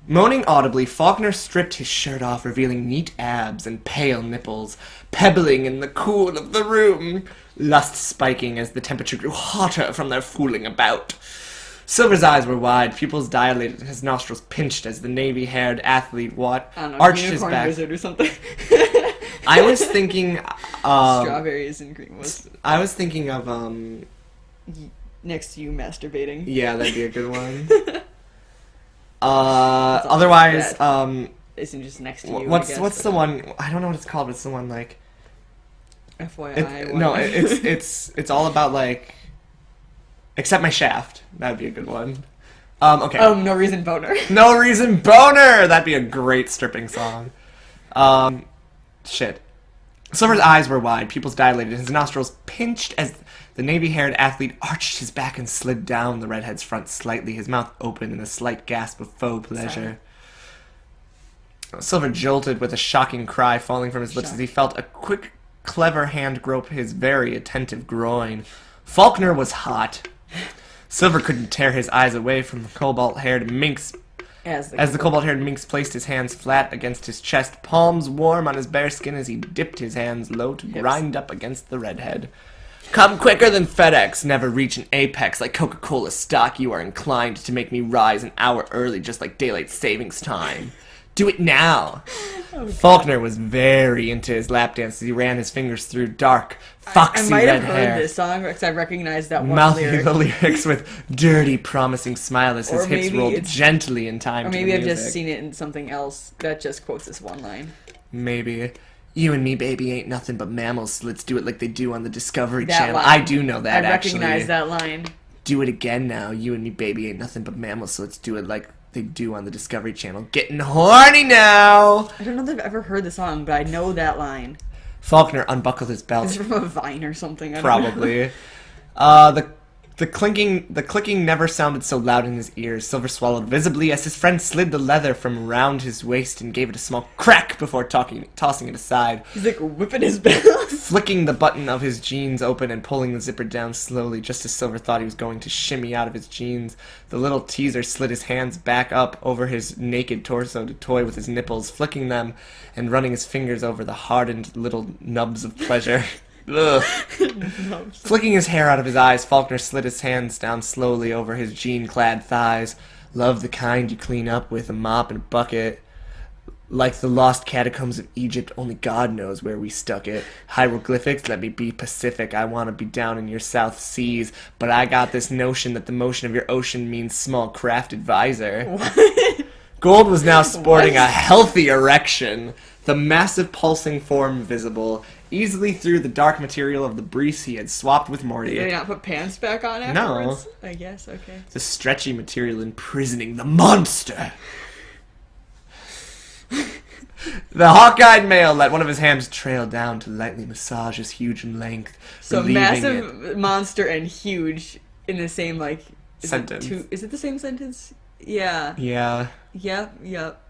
Moaning audibly, Faulkner stripped his shirt off, revealing neat abs and pale nipples, pebbling in the cool of the room, lust spiking as the temperature grew hotter from their fooling about. Silver's eyes were wide, pupils dilated, and his nostrils pinched as the navy-haired athlete I don't know, arched his Unicorn back. Wizard or something. I was thinking... Strawberries and Greenwood. I was thinking of... Next to you masturbating. Yeah, that'd be a good one. all Otherwise, Isn't just next to you. what's the one? I don't know what it's called, but it's the one like. FYI. No, it's all about like. Except my shaft. That'd be a good one. Okay. No Reason Boner. No Reason Boner. That'd be a great stripping song. Shit. Silver's eyes were wide, pupils dilated, his nostrils pinched as the navy-haired athlete arched his back and slid down the redhead's front slightly, his mouth open in a slight gasp of faux pleasure. Silver jolted with a shocking cry falling from his lips as he felt a quick, clever hand grope his very attentive groin. Faulkner was hot. Silver couldn't tear his eyes away from the cobalt-haired minx as the cobalt-haired minx placed his hands flat against his chest, palms warm on his bare skin as he dipped his hands low to grind up against the redhead. Come quicker than FedEx, never reach an apex like Coca-Cola stock. You are inclined to make me rise an hour early just like daylight savings time. Do it now. Okay. Faulkner was very into his lap dance as he ran his fingers through dark, foxy red hair. I might have heard this song because I recognized that one mouthing lyric. the lyrics with dirty, promising smile as his hips rolled gently in time to the music. Or maybe I've just seen it in something else that just quotes this one line. Maybe. You and me, baby, ain't nothing but mammals, so let's do it like they do on the Discovery Channel. Line. I do know that, actually. I recognize that line. Do it again now. You and me, baby, ain't nothing but mammals, so let's do it like they do on the Discovery Channel. Getting horny now! I don't know that I've ever heard the song, but I know that line. Faulkner unbuckled his belt. Is it from a Vine or something? I don't Probably. know. The clicking never sounded so loud in his ears. Silver swallowed visibly as his friend slid the leather from around his waist and gave it a small crack before tossing it aside. He's like whipping his belt. Flicking the button of his jeans open and pulling the zipper down slowly, just as Silver thought he was going to shimmy out of his jeans. The little teaser slid his hands back up over his naked torso to toy with his nipples, flicking them and running his fingers over the hardened little nubs of pleasure. Ugh. Flicking his hair out of his eyes, Faulkner slid his hands down slowly over his jean-clad thighs. Love the kind you clean up with a mop and a bucket. Like the lost catacombs of Egypt, only God knows where we stuck it. Hieroglyphics, let me be Pacific. I want to be down in your South Seas. But I got this notion that the motion of your ocean means small craft advisor. What? Gold was now sporting What? a healthy erection, the massive pulsing form visible easily through the dark material of the briefs he had swapped with Morty. Did they not put pants back on No. afterwards? I guess, okay. The stretchy material imprisoning the monster. The hawk-eyed male let one of his hands trail down to lightly massage his huge length. So relieving massive monster and huge in the same, like... Sentence. Is it the same sentence? Yeah. Yeah. Yep.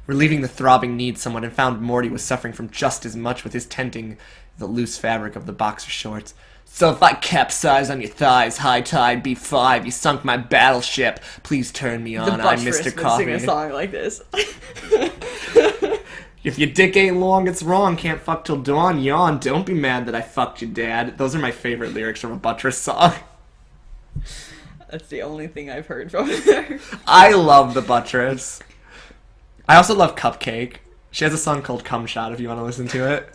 Relieving the throbbing need somewhat, and found Morty was suffering from just as much with his tenting the loose fabric of the boxer shorts. So if I capsize on your thighs, high tide, B5, you sunk my battleship. Please turn me The on, I'm buttress Mr. would Coffee. sing a song like this. If your dick ain't long, it's wrong. Can't fuck till dawn. Yawn. Don't be mad that I fucked your dad. Those are my favorite lyrics from a buttress song. That's the only thing I've heard from her. I love the buttress. I also love Cupcake. She has a song called Cum Shot if you want to listen to it.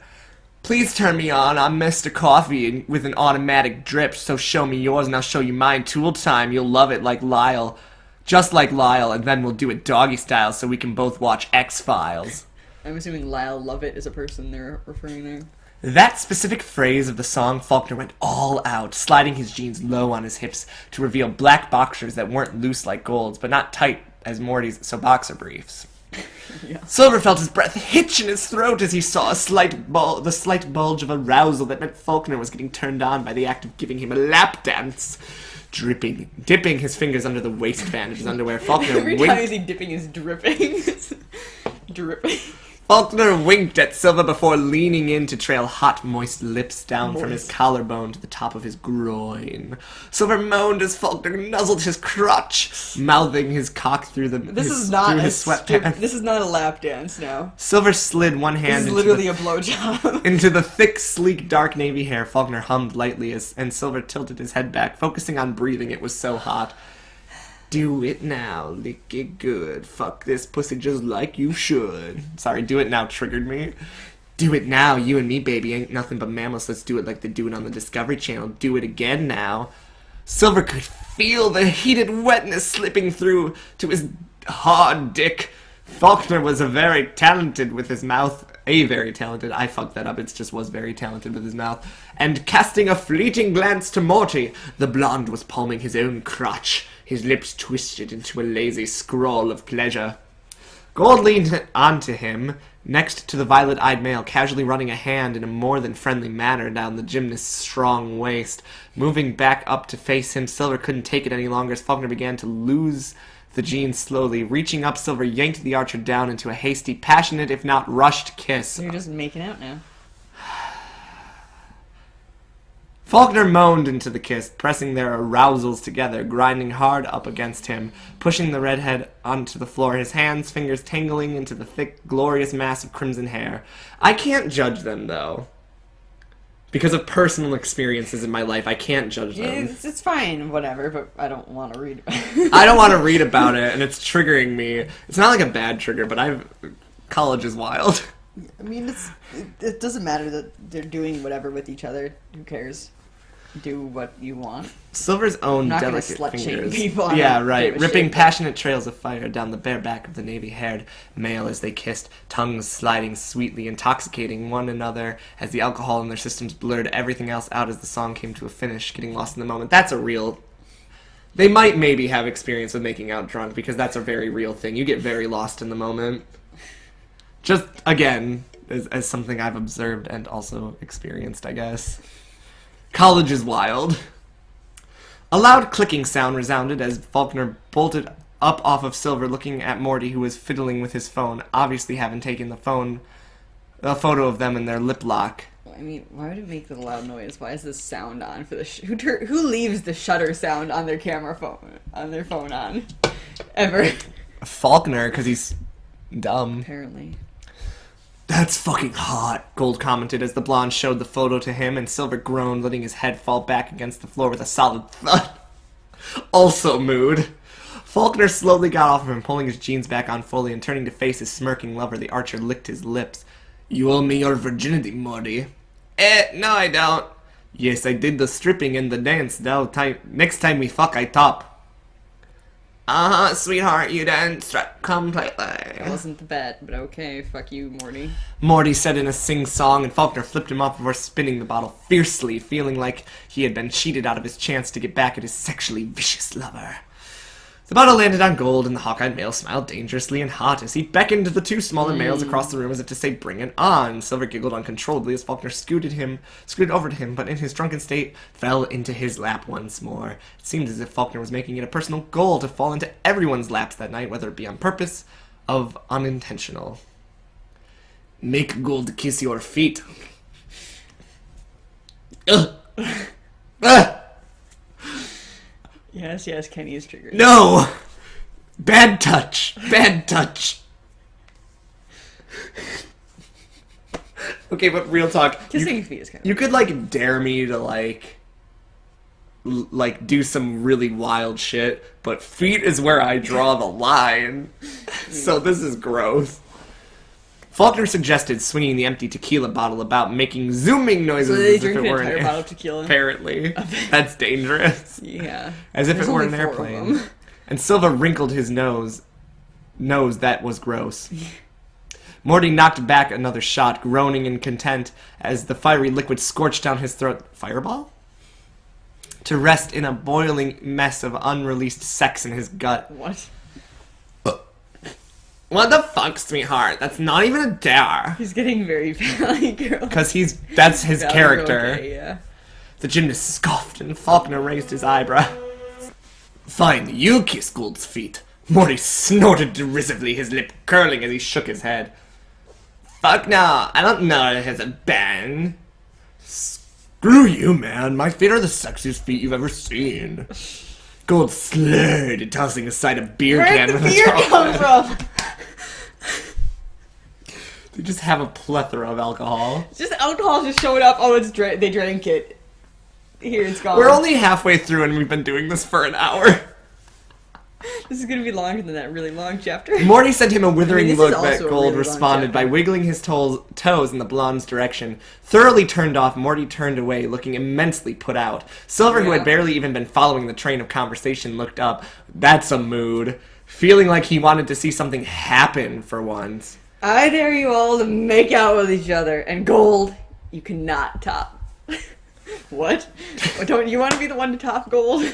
Please turn me on. I'm Mr. Coffee with an automatic drip. So show me yours and I'll show you mine. Tool time. You'll love it like Lyle. Just like Lyle, and then we'll do it doggy style so we can both watch X-Files. I'm assuming Lyle Lovett is a person they're referring there. That specific phrase of the song, Faulkner went all out, sliding his jeans low on his hips to reveal black boxers that weren't loose like Gold's, but not tight as Morty's, so boxer briefs. Yeah. Silver felt his breath hitch in his throat as he saw the slight bulge of arousal that meant Faulkner was getting turned on by the act of giving him a lap dance. Dipping his fingers under the waistband of his underwear, Faulkner Every winked. time you see dipping is dripping. Dripping. Faulkner winked at Silver before leaning in to trail hot, moist lips down from his collarbone to the top of his groin. Silver moaned as Faulkner nuzzled his crotch, mouthing his cock through This his is not sweatpants. This is not a lap dance now. Silver slid one This hand is into literally the, a blowjob. into the thick, sleek, dark navy hair. Faulkner hummed lightly and Silver tilted his head back, focusing on breathing. It was so hot. Do it now, lick it good. Fuck this pussy just like you should. Sorry, do it now triggered me. Do it now, you and me, baby. Ain't nothing but mammals. Let's do it like they do it on the Discovery Channel. Do it again now. Silver could feel the heated wetness slipping through to his hard dick. Faulkner was very talented with his mouth. Very talented. I fucked that up. It just was very talented with his mouth. And casting a fleeting glance to Morty, the blonde was palming his own crotch, his lips twisted into a lazy scrawl of pleasure. Gold leaned onto him, next to the violet-eyed male, casually running a hand in a more than friendly manner down the gymnast's strong waist. Moving back up to face him, Silver couldn't take it any longer as Faulkner began to lose the jeans slowly. Reaching up, Silver yanked the archer down into a hasty, passionate, if not rushed kiss. You're just making out now. Faulkner moaned into the kiss, pressing their arousals together, grinding hard up against him, pushing the redhead onto the floor, his hands, fingers tangling into the thick, glorious mass of crimson hair. I can't judge them, though. Because of personal experiences in my life, I can't judge them. It's fine, whatever, but I don't want to read about I don't want to read about it, and it's triggering me. It's not like a bad trigger, but college is wild. I mean, it doesn't matter that they're doing whatever with each other. Who cares? Do what you want. Silver's own I'm not gonna delicate slut shame fingers. people. I Yeah, don't right. give a Ripping shit. passionate trails of fire down the bare back of the navy-haired male as they kissed, tongues sliding sweetly, intoxicating one another as the alcohol in their systems blurred everything else out as the song came to a finish, getting lost in the moment. That's a real... They might maybe have experience with making out drunk, because that's a very real thing. You get very lost in the moment. Just, again, as something I've observed and also experienced, I guess. College is wild. A loud clicking sound resounded as Faulkner bolted up off of Silver, looking at Morty, who was fiddling with his phone, obviously having taken a photo of them in their lip lock. I mean, why would it make the loud noise? Why is this sound on for the who leaves the shutter sound on their phone on ever? Faulkner, because he's dumb. Apparently. That's fucking hot, Gold commented as the blonde showed the photo to him, and Silver groaned, letting his head fall back against the floor with a solid thud. Also mood. Faulkner slowly got off of him, pulling his jeans back on fully, and turning to face his smirking lover, the archer licked his lips. You owe me your virginity, Morty. No I don't. Yes, I did the stripping and the dance, though. Next time we fuck, I top. Sweetheart, you didn't completely. That wasn't the bet, but okay, fuck you, Morty. Morty said in a sing-song, and Faulkner flipped him off before spinning the bottle fiercely, feeling like he had been cheated out of his chance to get back at his sexually vicious lover. The bottle landed on Gold, and the hawk-eyed male smiled dangerously and hot as he beckoned to the two smaller males across the room as if to say, "Bring it on." Silver giggled uncontrollably as Faulkner scooted over to him, but in his drunken state, fell into his lap once more. It seemed as if Faulkner was making it a personal goal to fall into everyone's laps that night, whether it be on purpose of unintentional. "Make Gold kiss your feet." Ugh. Ugh. Yes, Kenny is triggered. No! Bad touch. Bad touch. Okay, but real talk. Kissing feet is kind of... You could, like, dare me to, like, do some really wild shit, but feet is where I draw the line. So this is gross. Faulkner suggested swinging the empty tequila bottle about, making zooming noises So they as if drink it an were entire bottle of tequila? Apparently. That's dangerous. Yeah. As if There's it were only an 4 of airplane. them. And Silva wrinkled his nose. That was gross. Morty knocked back another shot, groaning in content as the fiery liquid scorched down his throat. Fireball? To rest in a boiling mess of unreleased sex in his gut. What? What the fuck, sweetheart? That's not even a dare. He's getting very Valley Girl. Because that's his Valley character. Girl, okay, yeah. The gymnast scoffed and Faulkner raised his eyebrow. "Fine, you kiss Gould's feet." Morty snorted derisively, his lip curling as he shook his head. "Fuck no, I don't know it has a ban." "Screw you, man. My feet are the sexiest feet you've ever seen." Gould slurred, tossing aside a beer can Where'd with the a beer top come lid. from? They just have a plethora of alcohol. Just alcohol just showed up. Oh, they drank it. Here, it's gone. We're only halfway through and we've been doing this for an hour. This is gonna be longer than that really long chapter. Morty sent him a withering I mean, this look is that also a Gould really long responded by chapter. wiggling his toes in the blonde's direction. Thoroughly turned off, Morty turned away, looking immensely put out. Silver, who Yeah. had barely even been following the train of conversation, looked up. That's a mood. Feeling like he wanted to see something happen for once. I dare you all to make out with each other, and Gold, you cannot top. What? Don't you want to be the one to top Gold?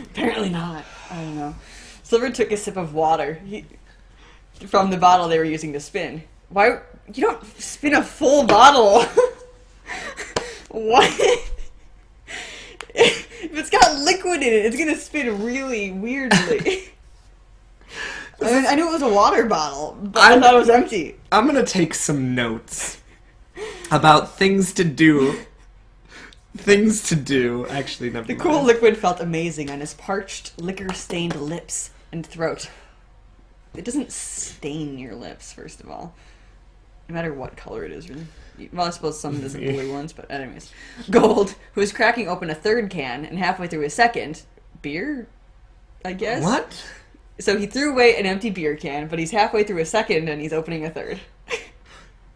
Apparently not. I don't know. Silver took a sip of water from the bottle they were using to spin. Why? You don't spin a full bottle. What? If it's got liquid in it, it's gonna spin really weirdly. I knew it was a water bottle, but I thought it was empty. I'm gonna take some notes about things to do. Things to do. Actually, never The mind. cool liquid felt amazing on his parched, liquor-stained lips and throat. It doesn't stain your lips, first of all. No matter what color it is, really. Well, I suppose some of the blue ones, but anyways. Gold, who was cracking open a third can, and halfway through a second, beer, I guess? What? So he threw away an empty beer can, but he's halfway through a second, and he's opening a third.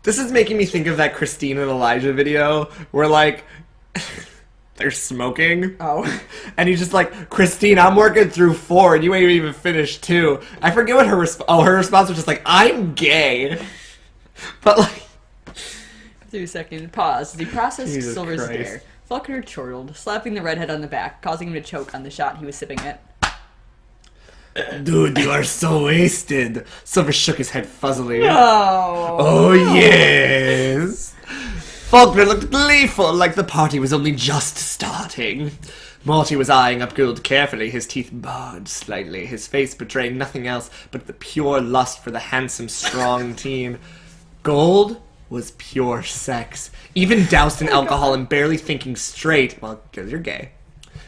This is making me think of that Christine and Elijah video where, like, they're smoking. Oh. And he's just like, "Christine, I'm working through 4 and you ain't even finished 2. I forget what her response was just like, "I'm gay." But, like... Through a second, pause as he processed Jesus Silver's Christ. stare. Faulkner chortled, slapping the redhead on the back, causing him to choke on the shot he was sipping at. "Dude, you are so wasted." Silver shook his head fuzzily. Oh. Oh, yes. Faulkner looked gleeful, like the party was only just starting. Morty was eyeing up Gould carefully, his teeth barred slightly, his face betraying nothing else but the pure lust for the handsome, strong teen. Gould was pure sex. Even doused in alcohol and barely thinking straight, well, because you're gay,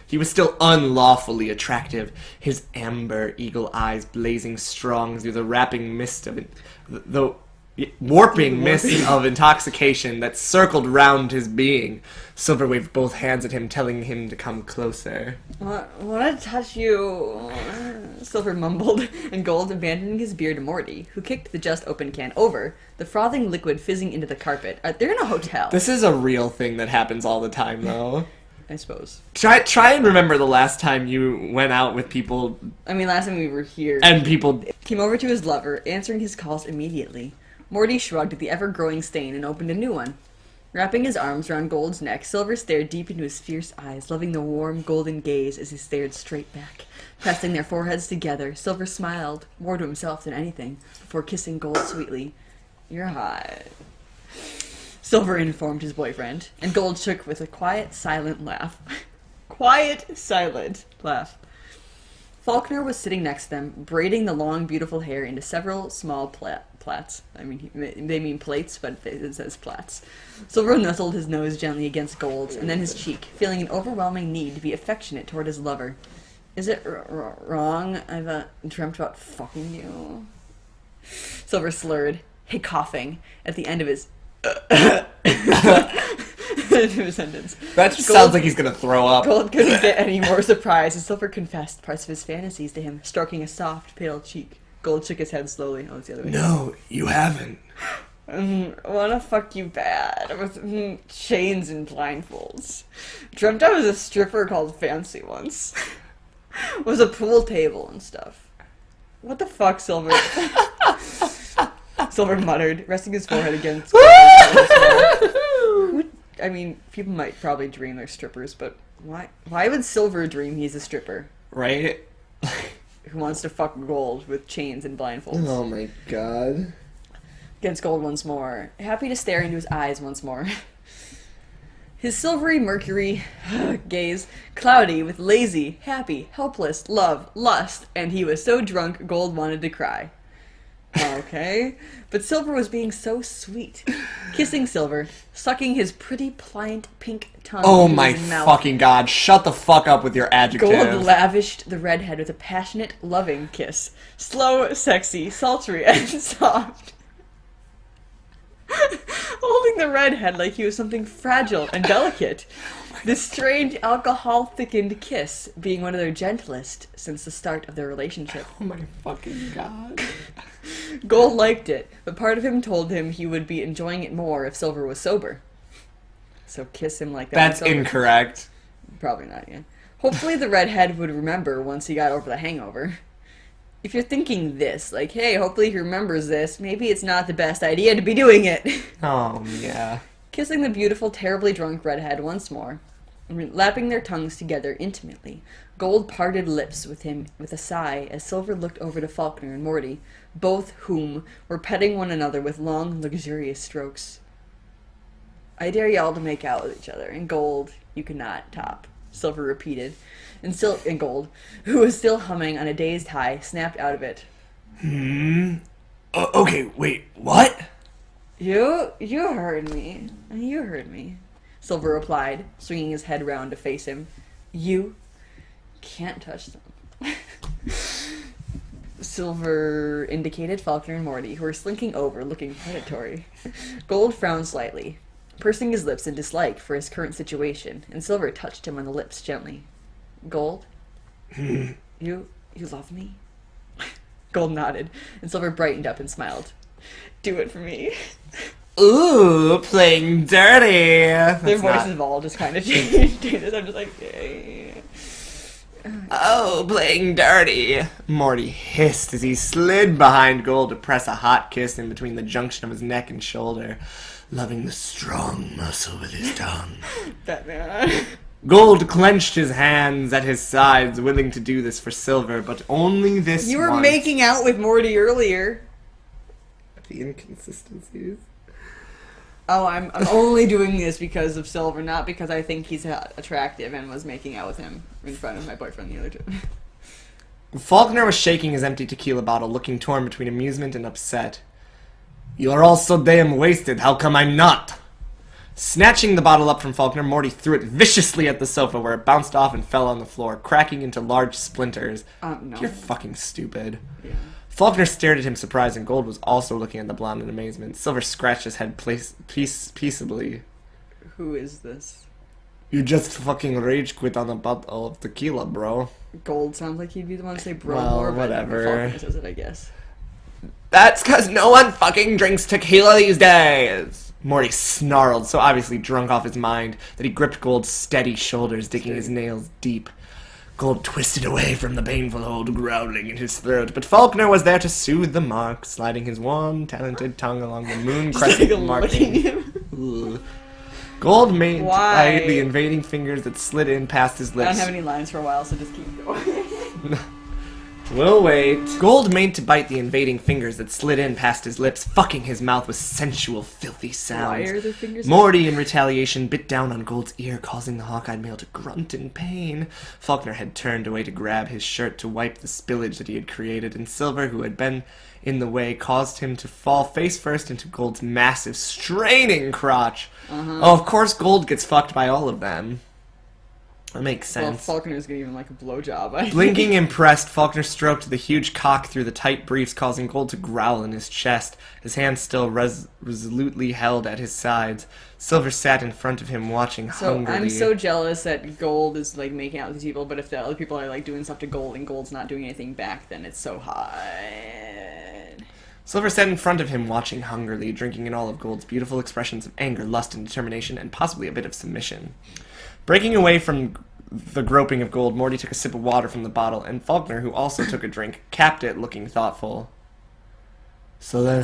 he was still unlawfully attractive, his amber eagle eyes blazing strong through the wrapping mist of it, the warping mist of intoxication that circled round his being. Silver waved both hands at him, telling him to come closer. I want to touch you, Silver mumbled, and Gold abandoning his beer to Morty, who kicked the just-opened can over, the frothing liquid fizzing into the carpet. They're in a hotel. This is a real thing that happens all the time, though. I suppose. Try and remember the last time you went out with people I mean, last time we were here, and people. came over to his lover, answering his calls immediately. Morty shrugged at the ever-growing stain and opened a new one. Wrapping his arms around Gold's neck, Silver stared deep into his fierce eyes, loving the warm, golden gaze as he stared straight back. Pressing their foreheads together, Silver smiled, more to himself than anything, before kissing Gold sweetly. "You're hot," Silver informed his boyfriend, and Gold shook with a quiet, silent laugh. Quiet, silent laugh. Faulkner was sitting next to them, braiding the long, beautiful hair into several small plaits. I mean, they mean plates, but it says plaits. Silver nuzzled his nose gently against Gold's, and then his cheek, feeling an overwhelming need to be affectionate toward his lover. "Is it wrong? I've dreamt about fucking you." Silver slurred, coughing, at the end of his sentence. That just sounds like he's gonna throw up. Gold couldn't get any more surprised as Silver confessed parts of his fantasies to him, stroking a soft, pale cheek. Gold shook his head slowly. Oh, it's the other way. No, you haven't. Wanna fuck you bad with chains and blindfolds. Dreamt I was a stripper called Fancy once. Was a pool table and stuff. What the fuck, Silver? Silver muttered, resting his forehead against. I mean, people might probably dream they're strippers, but why? Why would Silver dream he's a stripper? Right? Who wants to fuck Gold with chains and blindfolds? Oh my god. Against Gold once more, happy to stare into his eyes once more. His silvery mercury gaze, cloudy with lazy, happy, helpless, love, lust, and he was so drunk Gold wanted to cry. Okay. But Silver was being so sweet. Kissing Silver, sucking his pretty, pliant, pink tongue Oh into my his mouth. fucking god. Shut the fuck up with your adjective. Gold lavished the redhead with a passionate, loving kiss. Slow, sexy, sultry, and soft. Holding the redhead like he was something fragile and delicate. This strange, alcohol-thickened kiss being one of their gentlest since the start of their relationship. Oh my fucking god. Gold liked it, but part of him told him he would be enjoying it more if Silver was sober. So kiss him like that. That's when sober? incorrect. Probably not, yeah. Hopefully the redhead would remember once he got over the hangover. If you're thinking this, like, hey, hopefully he remembers this, maybe it's not the best idea to be doing it. Oh, yeah. Kissing the beautiful, terribly drunk redhead once more, lapping their tongues together intimately, Gold parted lips with him with a sigh as Silver looked over to Faulkner and Morty, both whom were petting one another with long, luxurious strokes. "I dare y'all to make out with each other, and Gold, you cannot top," Silver repeated, and Gold, who was still humming on a dazed high, snapped out of it. Okay, wait, what? You heard me. You heard me," Silver replied, swinging his head round to face him. "You can't touch them." Silver indicated Faulkner and Morty, who were slinking over, looking predatory. Gold frowned slightly, pursing his lips in dislike for his current situation, and Silver touched him on the lips gently. "Gold, you love me?" Gold nodded, and Silver brightened up and smiled. "Do it for me." Ooh, playing dirty. Their voices have all just kind of changed. I'm just like, hey. Oh, playing dirty. Morty hissed as he slid behind Gold to press a hot kiss in between the junction of his neck and shoulder, loving the strong muscle with his tongue. Batman. Gold clenched his hands at his sides, willing to do this for Silver, but only this You were once. making out with Morty earlier. The inconsistencies. Oh, I'm only doing this because of Silver, not because I think he's attractive and was making out with him in front of my boyfriend the other time. Faulkner was shaking his empty tequila bottle, looking torn between amusement and upset. "You are all so damn wasted, how come I'm not?" Snatching the bottle up from Faulkner, Morty threw it viciously at the sofa, where it bounced off and fell on the floor, cracking into large splinters. No. You're fucking stupid. Yeah. Faulkner stared at him surprised, and Gold was also looking at the blonde in amazement. Silver scratched his head peaceably. Who is this? "You just fucking rage quit on a bottle of tequila, bro." Gold sounds like he'd be the one to say bro Well, more, but whatever. Faulkner says it, I guess. "That's 'cause no one fucking drinks tequila these days." Morty snarled, so obviously drunk off his mind, that he gripped Gold's steady shoulders, digging his nails deep. Gold twisted away from the painful hold growling in his throat, but Faulkner was there to soothe the mark, sliding his warm, talented tongue along the moon crescent marking. Ooh. Gold made by the invading fingers that slid in past his lips. I don't have any lines for a while, so just keep going. We'll wait. Gold made to bite the invading fingers that slid in past his lips, fucking his mouth with sensual, filthy sounds. Why are their fingers? Morty, in retaliation, bit down on Gold's ear, causing the hawk-eyed male to grunt in pain. Faulkner had turned away to grab his shirt to wipe the spillage that he had created, and Silver, who had been in the way, caused him to fall face first into Gold's massive, straining crotch. Oh, of course Gold gets fucked by all of them. That makes sense. Well, Faulkner's gonna even like a blowjob. Blinking impressed, Faulkner stroked the huge cock through the tight briefs, causing Gold to growl in his chest, his hands still resolutely held at his sides. Silver sat in front of him, watching hungrily. I'm so jealous that Gold is like making out with these people, but if the other people are like doing stuff to Gold and Gold's not doing anything back, then it's so hot. Silver sat in front of him, watching hungrily, drinking in all of Gold's beautiful expressions of anger, lust, and determination, and possibly a bit of submission. Breaking away from the groping of Gold, Morty took a sip of water from the bottle, and Faulkner, who also took a drink, capped it, looking thoughtful. So then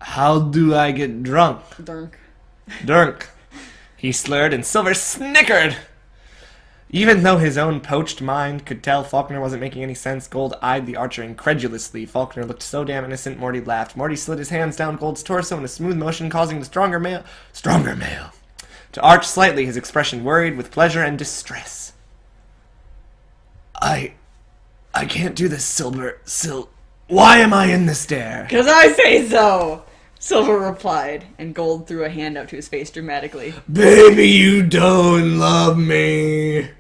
how do I get drunk? Drunk. He slurred, and Silver snickered! Even though his own poached mind could tell Faulkner wasn't making any sense, Gold eyed the archer incredulously. Faulkner looked so damn innocent, Morty laughed. Morty slid his hands down Gold's torso in a smooth motion, causing the stronger male to arch slightly, his expression worried with pleasure and distress. I can't do this, Silver. Why am I in this dare? 'Cause I say so! Silver replied, and Gold threw a hand up to his face dramatically. Baby, you don't love me.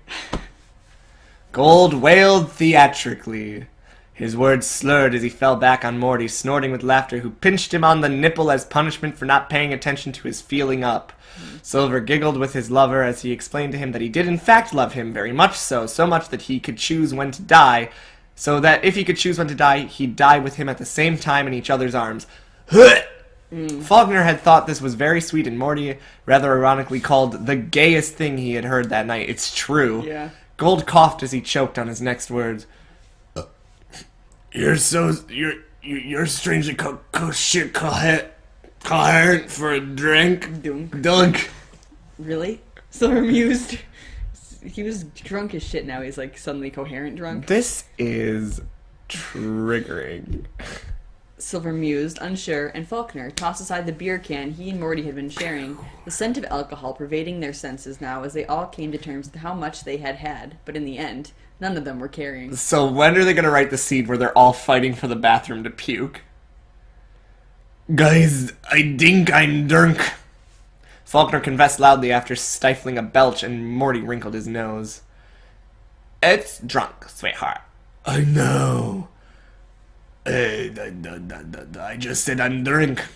Gold wailed theatrically. His words slurred as he fell back on Morty, snorting with laughter, who pinched him on the nipple as punishment for not paying attention to his feeling up. Silver giggled with his lover as he explained to him that he did in fact love him, very much so much that he could choose when to die, so that if he could choose when to die, he'd die with him at the same time in each other's arms. Faulkner had thought this was very sweet, and Morty rather ironically called the gayest thing he had heard that night. It's true. Yeah. Gold coughed as he choked on his next words. You're strangely coherent for a drink. Dunk. Really? Silver mused. He was drunk as shit, now he's like suddenly coherent drunk. This is triggering. Silver mused, unsure, and Faulkner tossed aside the beer can he and Morty had been sharing, the scent of alcohol pervading their senses now as they all came to terms with how much they had had, but in the end, none of them were caring. So when are they going to write the scene where they're all fighting for the bathroom to puke? Guys, I think I'm drunk. Faulkner confessed loudly after stifling a belch, and Morty wrinkled his nose. It's drunk, sweetheart. I know. I just said I'm drunk.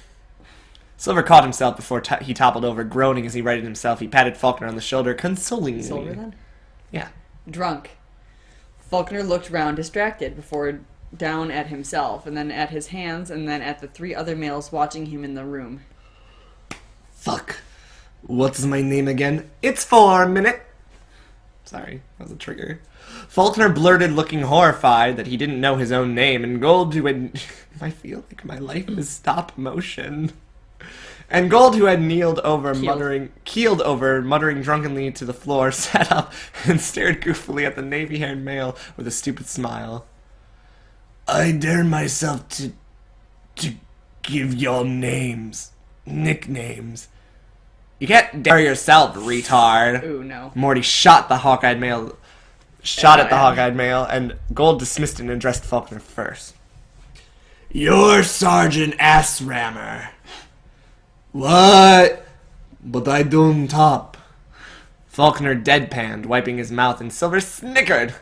Silver caught himself before he toppled over, groaning as he righted himself. He patted Faulkner on the shoulder, consolingly. Silver then? Yeah. Drunk. Faulkner looked round, distracted, before down at himself, and then at his hands, and then at the three other males watching him in the room. Fuck. What's my name again? It's 4 minute. Sorry, that was a trigger. Faulkner blurted, looking horrified that he didn't know his own name, and Gold, who had... I feel like my life is stop motion. And Gold, who had keeled over, muttering drunkenly to the floor, sat up and stared goofily at the navy-haired male with a stupid smile. I dare myself to give y'all names. Nicknames. You can't dare yourself, retard. Ooh, no. Morty shot at the hawk-eyed male, and Gold dismissed and addressed Faulkner first. You're Sergeant Assrammer. What? But I don't top. Faulkner deadpanned, wiping his mouth, and Silver snickered.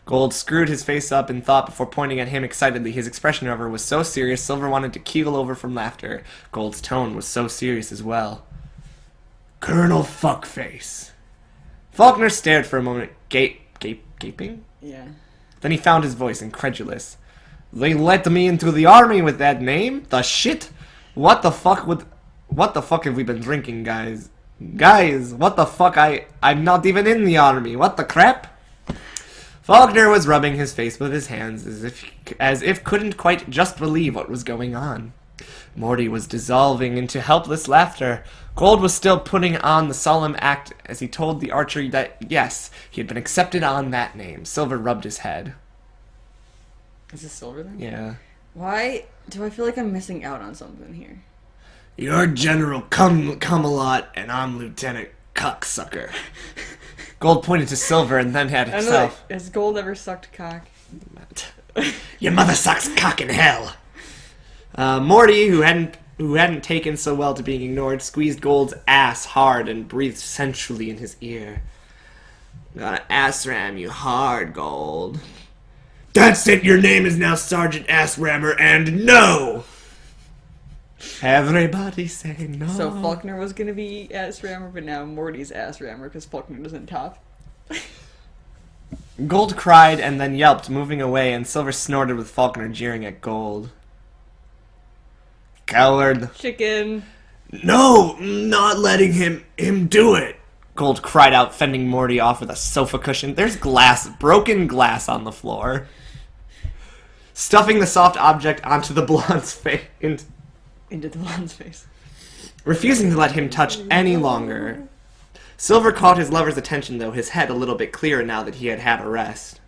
Gold screwed his face up in thought before pointing at him excitedly. His expression, however, was so serious, Silver wanted to keel over from laughter. Gold's tone was so serious as well. Colonel Fuckface. Faulkner stared for a moment, gaping? Yeah. Then he found his voice, incredulous. They let me into the army with that name? The shit? What the fuck would What the fuck have we been drinking, guys? Guys, what the fuck? I'm not even in the army. What the crap? Faulkner was rubbing his face with his hands as if couldn't quite just believe what was going on. Morty was dissolving into helpless laughter. Gold was still putting on the solemn act as he told the archer that, yes, he had been accepted on that name. Silver rubbed his head. Is this Silver then? Yeah. Why do I feel like I'm missing out on something here? You're General Come-a-lot, and I'm Lieutenant Cocksucker. Gold pointed to Silver and then at himself. Has Gold ever sucked cock? Your mother sucks cock in hell. Morty, who hadn't taken so well to being ignored, squeezed Gold's ass hard and breathed sensually in his ear. Gonna ass ram you hard, Gold. That's it, your name is now Sergeant Ass Rammer, and no! Everybody say no. So Faulkner was gonna be ass rammer, but now Morty's ass rammer because Faulkner doesn't top. Gold cried and then yelped, moving away, and Silver snorted with Faulkner jeering at Gold. Coward. Chicken. No, not letting him do it. Gold cried out, fending Morty off with a sofa cushion. There's broken glass on the floor. Stuffing the soft object onto the blonde's face. Into the blonde's face. Refusing to let him touch any longer. Silver caught his lover's attention, though, his head a little bit clearer now that he had had a rest.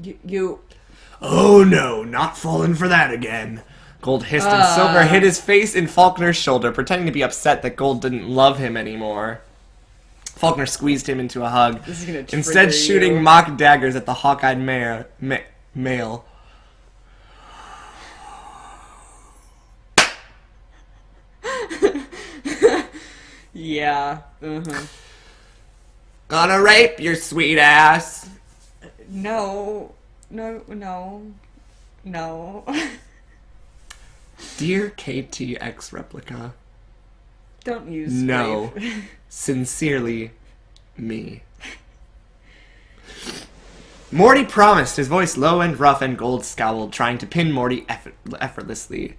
You... Oh no, not falling for that again. Gold hissed and Silver hid his face in Faulkner's shoulder, pretending to be upset that Gold didn't love him anymore. Faulkner squeezed him into a hug, This is gonna instead trigger shooting you. mock daggers at the hawk-eyed male. Yeah. Gonna rape your sweet ass. No. Dear KTX replica. Don't use No. rape. Sincerely, me. Morty promised, his voice low and rough, and Gold scowled, trying to pin Morty effortlessly.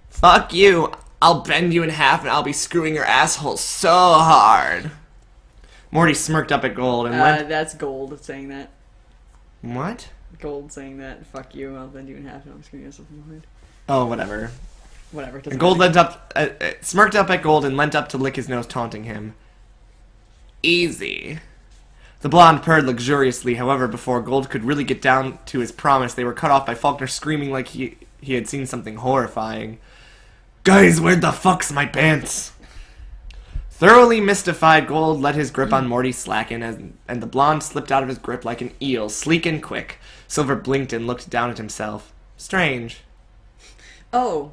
Fuck you. I'll bend you in half and I'll be screwing your asshole so hard. Morty smirked up at Gold and went... That's Gold saying that. What? Gold saying that. Fuck you, I'll bend you in half and I'm screwing yourself in the head. Oh, whatever. Whatever. It doesn't And Gold matter. leant up, smirked up at Gold and leant up to lick his nose, taunting him. Easy. The blonde purred luxuriously, however, before Gold could really get down to his promise, they were cut off by Faulkner screaming like he had seen something horrifying. Guys, where the fuck's my pants? Thoroughly mystified, Gold let his grip on Morty slacken, and the blonde slipped out of his grip like an eel, sleek and quick. Silver blinked and looked down at himself. Strange. Oh,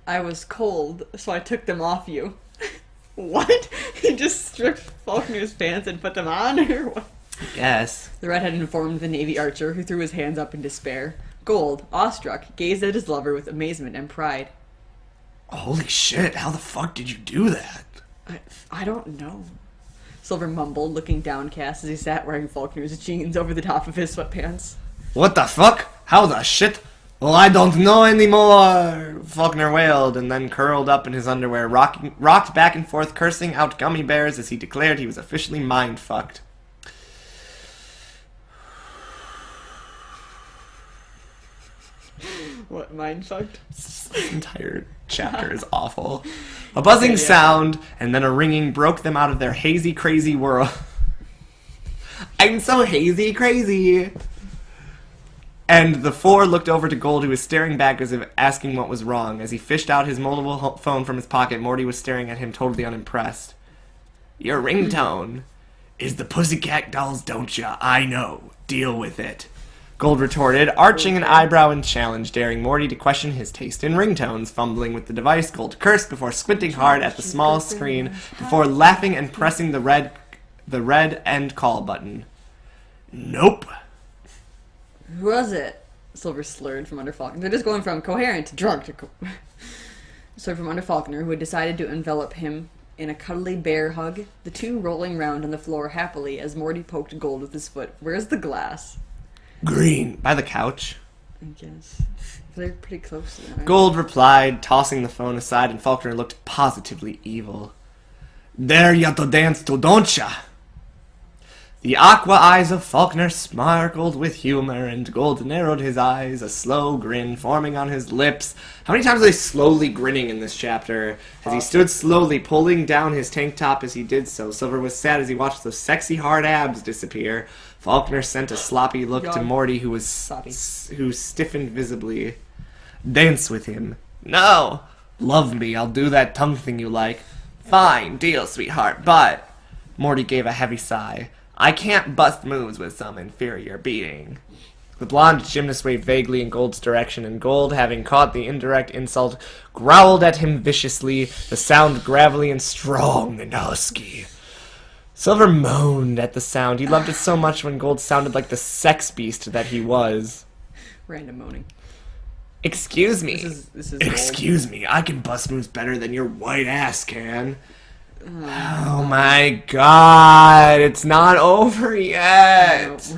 I was cold, so I took them off you. What? He just stripped Faulkner's pants and put them on, or what? Yes. The redhead informed the Navy archer, who threw his hands up in despair. Gold, awestruck, gazed at his lover with amazement and pride. Holy shit, how the fuck did you do that? I don't know. Silver mumbled, looking downcast as he sat wearing Faulkner's jeans over the top of his sweatpants. What the fuck? How the shit? Well, I don't know anymore. Faulkner wailed and then curled up in his underwear, rocked back and forth, cursing out gummy bears as he declared he was officially mind-fucked. What, mind-fucked? This entire chapter is awful. A buzzing sound and then a ringing broke them out of their hazy, crazy world. I'm so hazy, crazy. And the four looked over to Gold, who was staring back as if asking what was wrong. As he fished out his mobile phone from his pocket, Morty was staring at him totally unimpressed. Your ringtone is the Pussycat Dolls, don't ya? I know. Deal with it. Gold retorted, arching an eyebrow in challenge, daring Morty to question his taste in ringtones. Fumbling with the device, Gold cursed before squinting hard at the small screen, before laughing and pressing the red end call button. Nope. Who was it? Silver slurred from under Faulkner. They're just going from coherent to drunk to slurred from under Faulkner, who had decided to envelop him in a cuddly bear hug, the two rolling round on the floor happily as Morty poked Gold with his foot. Where's the glass? Green. By the couch. I guess. They're pretty close to them. Right? Gold replied, tossing the phone aside, and Faulkner looked positively evil. There ya to dance to, don't ya? The aqua eyes of Faulkner sparkled with humor, and Gold narrowed his eyes, a slow grin forming on his lips. How many times are they slowly grinning in this chapter? As he stood slowly, pulling down his tank top as he did so, Silver was sad as he watched those sexy hard abs disappear. Faulkner sent a sloppy look to Morty, who stiffened visibly. Dance with him. No. Love me, I'll do that tongue thing you like. Fine, deal, sweetheart, but... Morty gave a heavy sigh. I can't bust moves with some inferior being. The blonde gymnast waved vaguely in Gold's direction, and Gold, having caught the indirect insult, growled at him viciously, the sound gravelly and strong and husky. Silver moaned at the sound. He loved it so much when Gold sounded like the sex beast that he was. Random moaning. Excuse me. This is Excuse me, I can bust moves better than your white ass can. Oh my god, it's not over yet.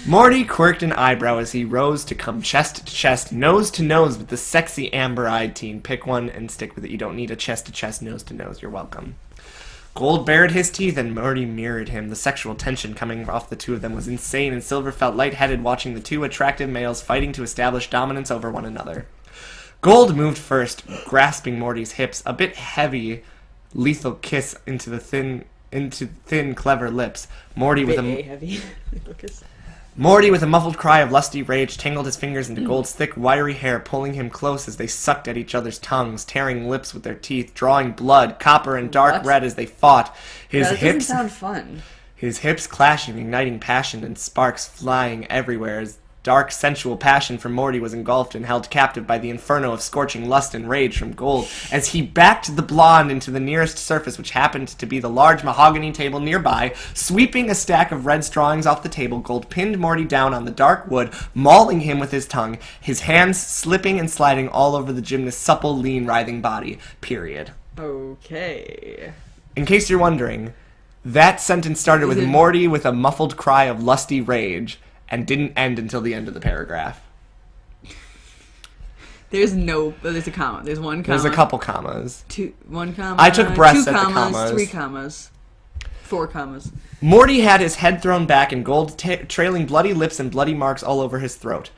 Morty quirked an eyebrow as he rose to come chest to chest, nose to nose with the sexy amber-eyed teen. Pick one and stick with it. You don't need a chest to chest, nose to nose. You're welcome. Gold bared his teeth and Morty mirrored him. The sexual tension coming off the two of them was insane, and Silver felt lightheaded watching the two attractive males fighting to establish dominance over one another. Gold moved first, grasping Morty's hips, a bit heavy, lethal kiss into thin, clever lips. Morty with a muffled cry of lusty rage tangled his fingers into Gold's thick, wiry hair, pulling him close as they sucked at each other's tongues, tearing lips with their teeth, drawing blood, copper and dark red as they fought. That doesn't sound fun. His hips clashing, igniting passion and sparks flying everywhere as dark, sensual passion for Morty was engulfed and held captive by the inferno of scorching lust and rage from Gold as he backed the blonde into the nearest surface, which happened to be the large mahogany table nearby. Sweeping a stack of red drawings off the table, Gold pinned Morty down on the dark wood, mauling him with his tongue, his hands slipping and sliding all over the gymnast's supple, lean, writhing body. Period. Okay. In case you're wondering, that sentence started with Morty with a muffled cry of lusty rage, and didn't end until the end of the paragraph. There's a comma. There's one comma. There's a couple commas. One comma. I took breaths two at commas, the commas. 3 commas. 4 commas. Morty had his head thrown back and Gold trailing bloody lips and bloody marks all over his throat.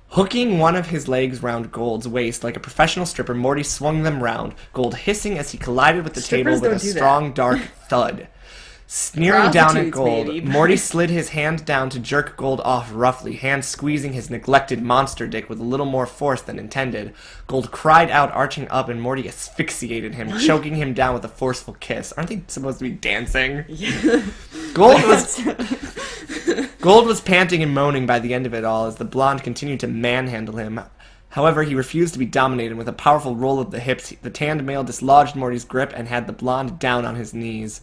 Hooking one of his legs round Gold's waist like a professional stripper, Morty swung them round, Gold hissing as he collided with the table with a strong, dark thud. Sneering down at Gold, maybe. Morty slid his hand down to jerk Gold off roughly, hand squeezing his neglected monster dick with a little more force than intended. Gold cried out, arching up, and Morty asphyxiated him, choking him down with a forceful kiss. Aren't they supposed to be dancing? Yeah. Gold was panting and moaning by the end of it all as the blonde continued to manhandle him. However, he refused to be dominated. With a powerful roll of the hips, the tanned male dislodged Morty's grip and had the blonde down on his knees.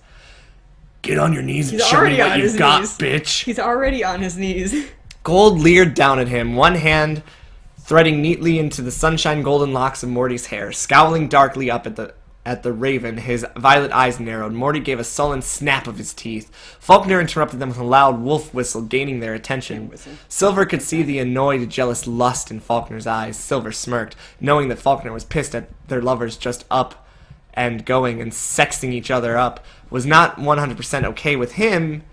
Get on your knees and show me what you've got, bitch. He's already on his knees. Gold leered down at him, one hand threading neatly into the sunshine golden locks of Morty's hair. Scowling darkly up at the raven, his violet eyes narrowed. Morty gave a sullen snap of his teeth. Faulkner interrupted them with a loud wolf whistle, gaining their attention. Silver could see the annoyed, jealous lust in Faulkner's eyes. Silver smirked, knowing that Faulkner was pissed at their lovers just up and going and sexing each other up was not 100% okay with him,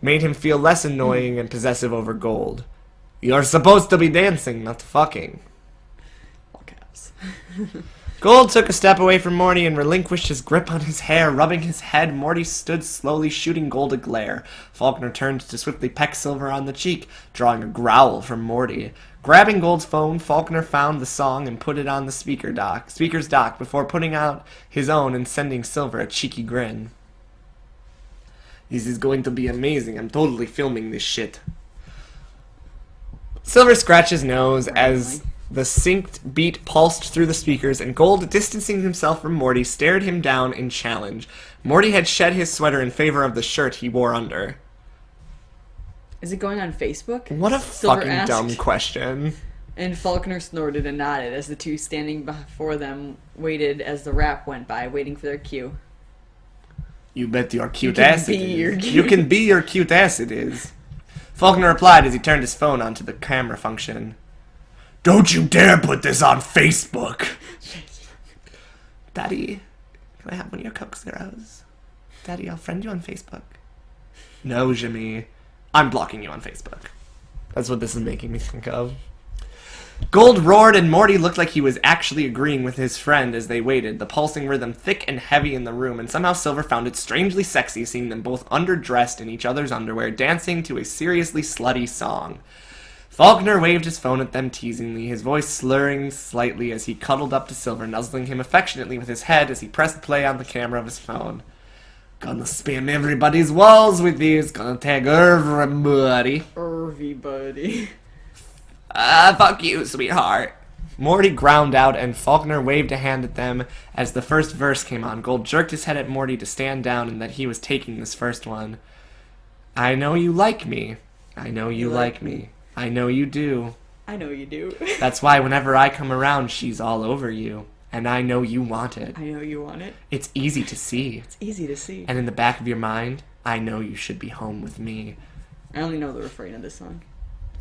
made him feel less annoying and possessive over Gold. You're supposed to be dancing, not fucking. All caps. Gold took a step away from Morty and relinquished his grip on his hair, rubbing his head. Morty stood slowly, shooting Gold a glare. Faulkner turned to swiftly peck Silver on the cheek, drawing a growl from Morty. Grabbing Gold's phone, Faulkner found the song and put it on the speaker's dock before putting out his own and sending Silver a cheeky grin. This is going to be amazing. I'm totally filming this shit. Silver scratched his nose as the synced beat pulsed through the speakers, and Gold, distancing himself from Morty, stared him down in challenge. Morty had shed his sweater in favor of the shirt he wore under. Is it going on Facebook? What a Silver fucking asked. dumb question. And Faulkner snorted and nodded as the two standing before them waited as the rap went by, waiting for their cue. You bet your cute You can ass it be your is. cute- You can be your cute ass it is. Faulkner replied as he turned his phone onto the camera function. Don't you dare put this on Facebook. Daddy, can I have one of your Coke Zeros? Daddy, I'll friend you on Facebook. No, Jimmy. I'm blocking you on Facebook. That's what this is making me think of. Gold roared and Morty looked like he was actually agreeing with his friend as they waited, the pulsing rhythm thick and heavy in the room, and somehow Silver found it strangely sexy seeing them both underdressed in each other's underwear dancing to a seriously slutty song. Faulkner waved his phone at them teasingly, his voice slurring slightly as he cuddled up to Silver, nuzzling him affectionately with his head as he pressed play on the camera of his phone. Gonna spam everybody's walls with these, gonna tag everybody. Everybody. Fuck you, sweetheart. Morty ground out, and Faulkner waved a hand at them as the first verse came on. Gold jerked his head at Morty to stand down and that he was taking this first one. I know you like me. I know you like me. I know you do. I know you do. That's why whenever I come around, she's all over you. And I know you want it. I know you want it. It's easy to see. It's easy to see. And in the back of your mind, I know you should be home with me. I only know the refrain of this song.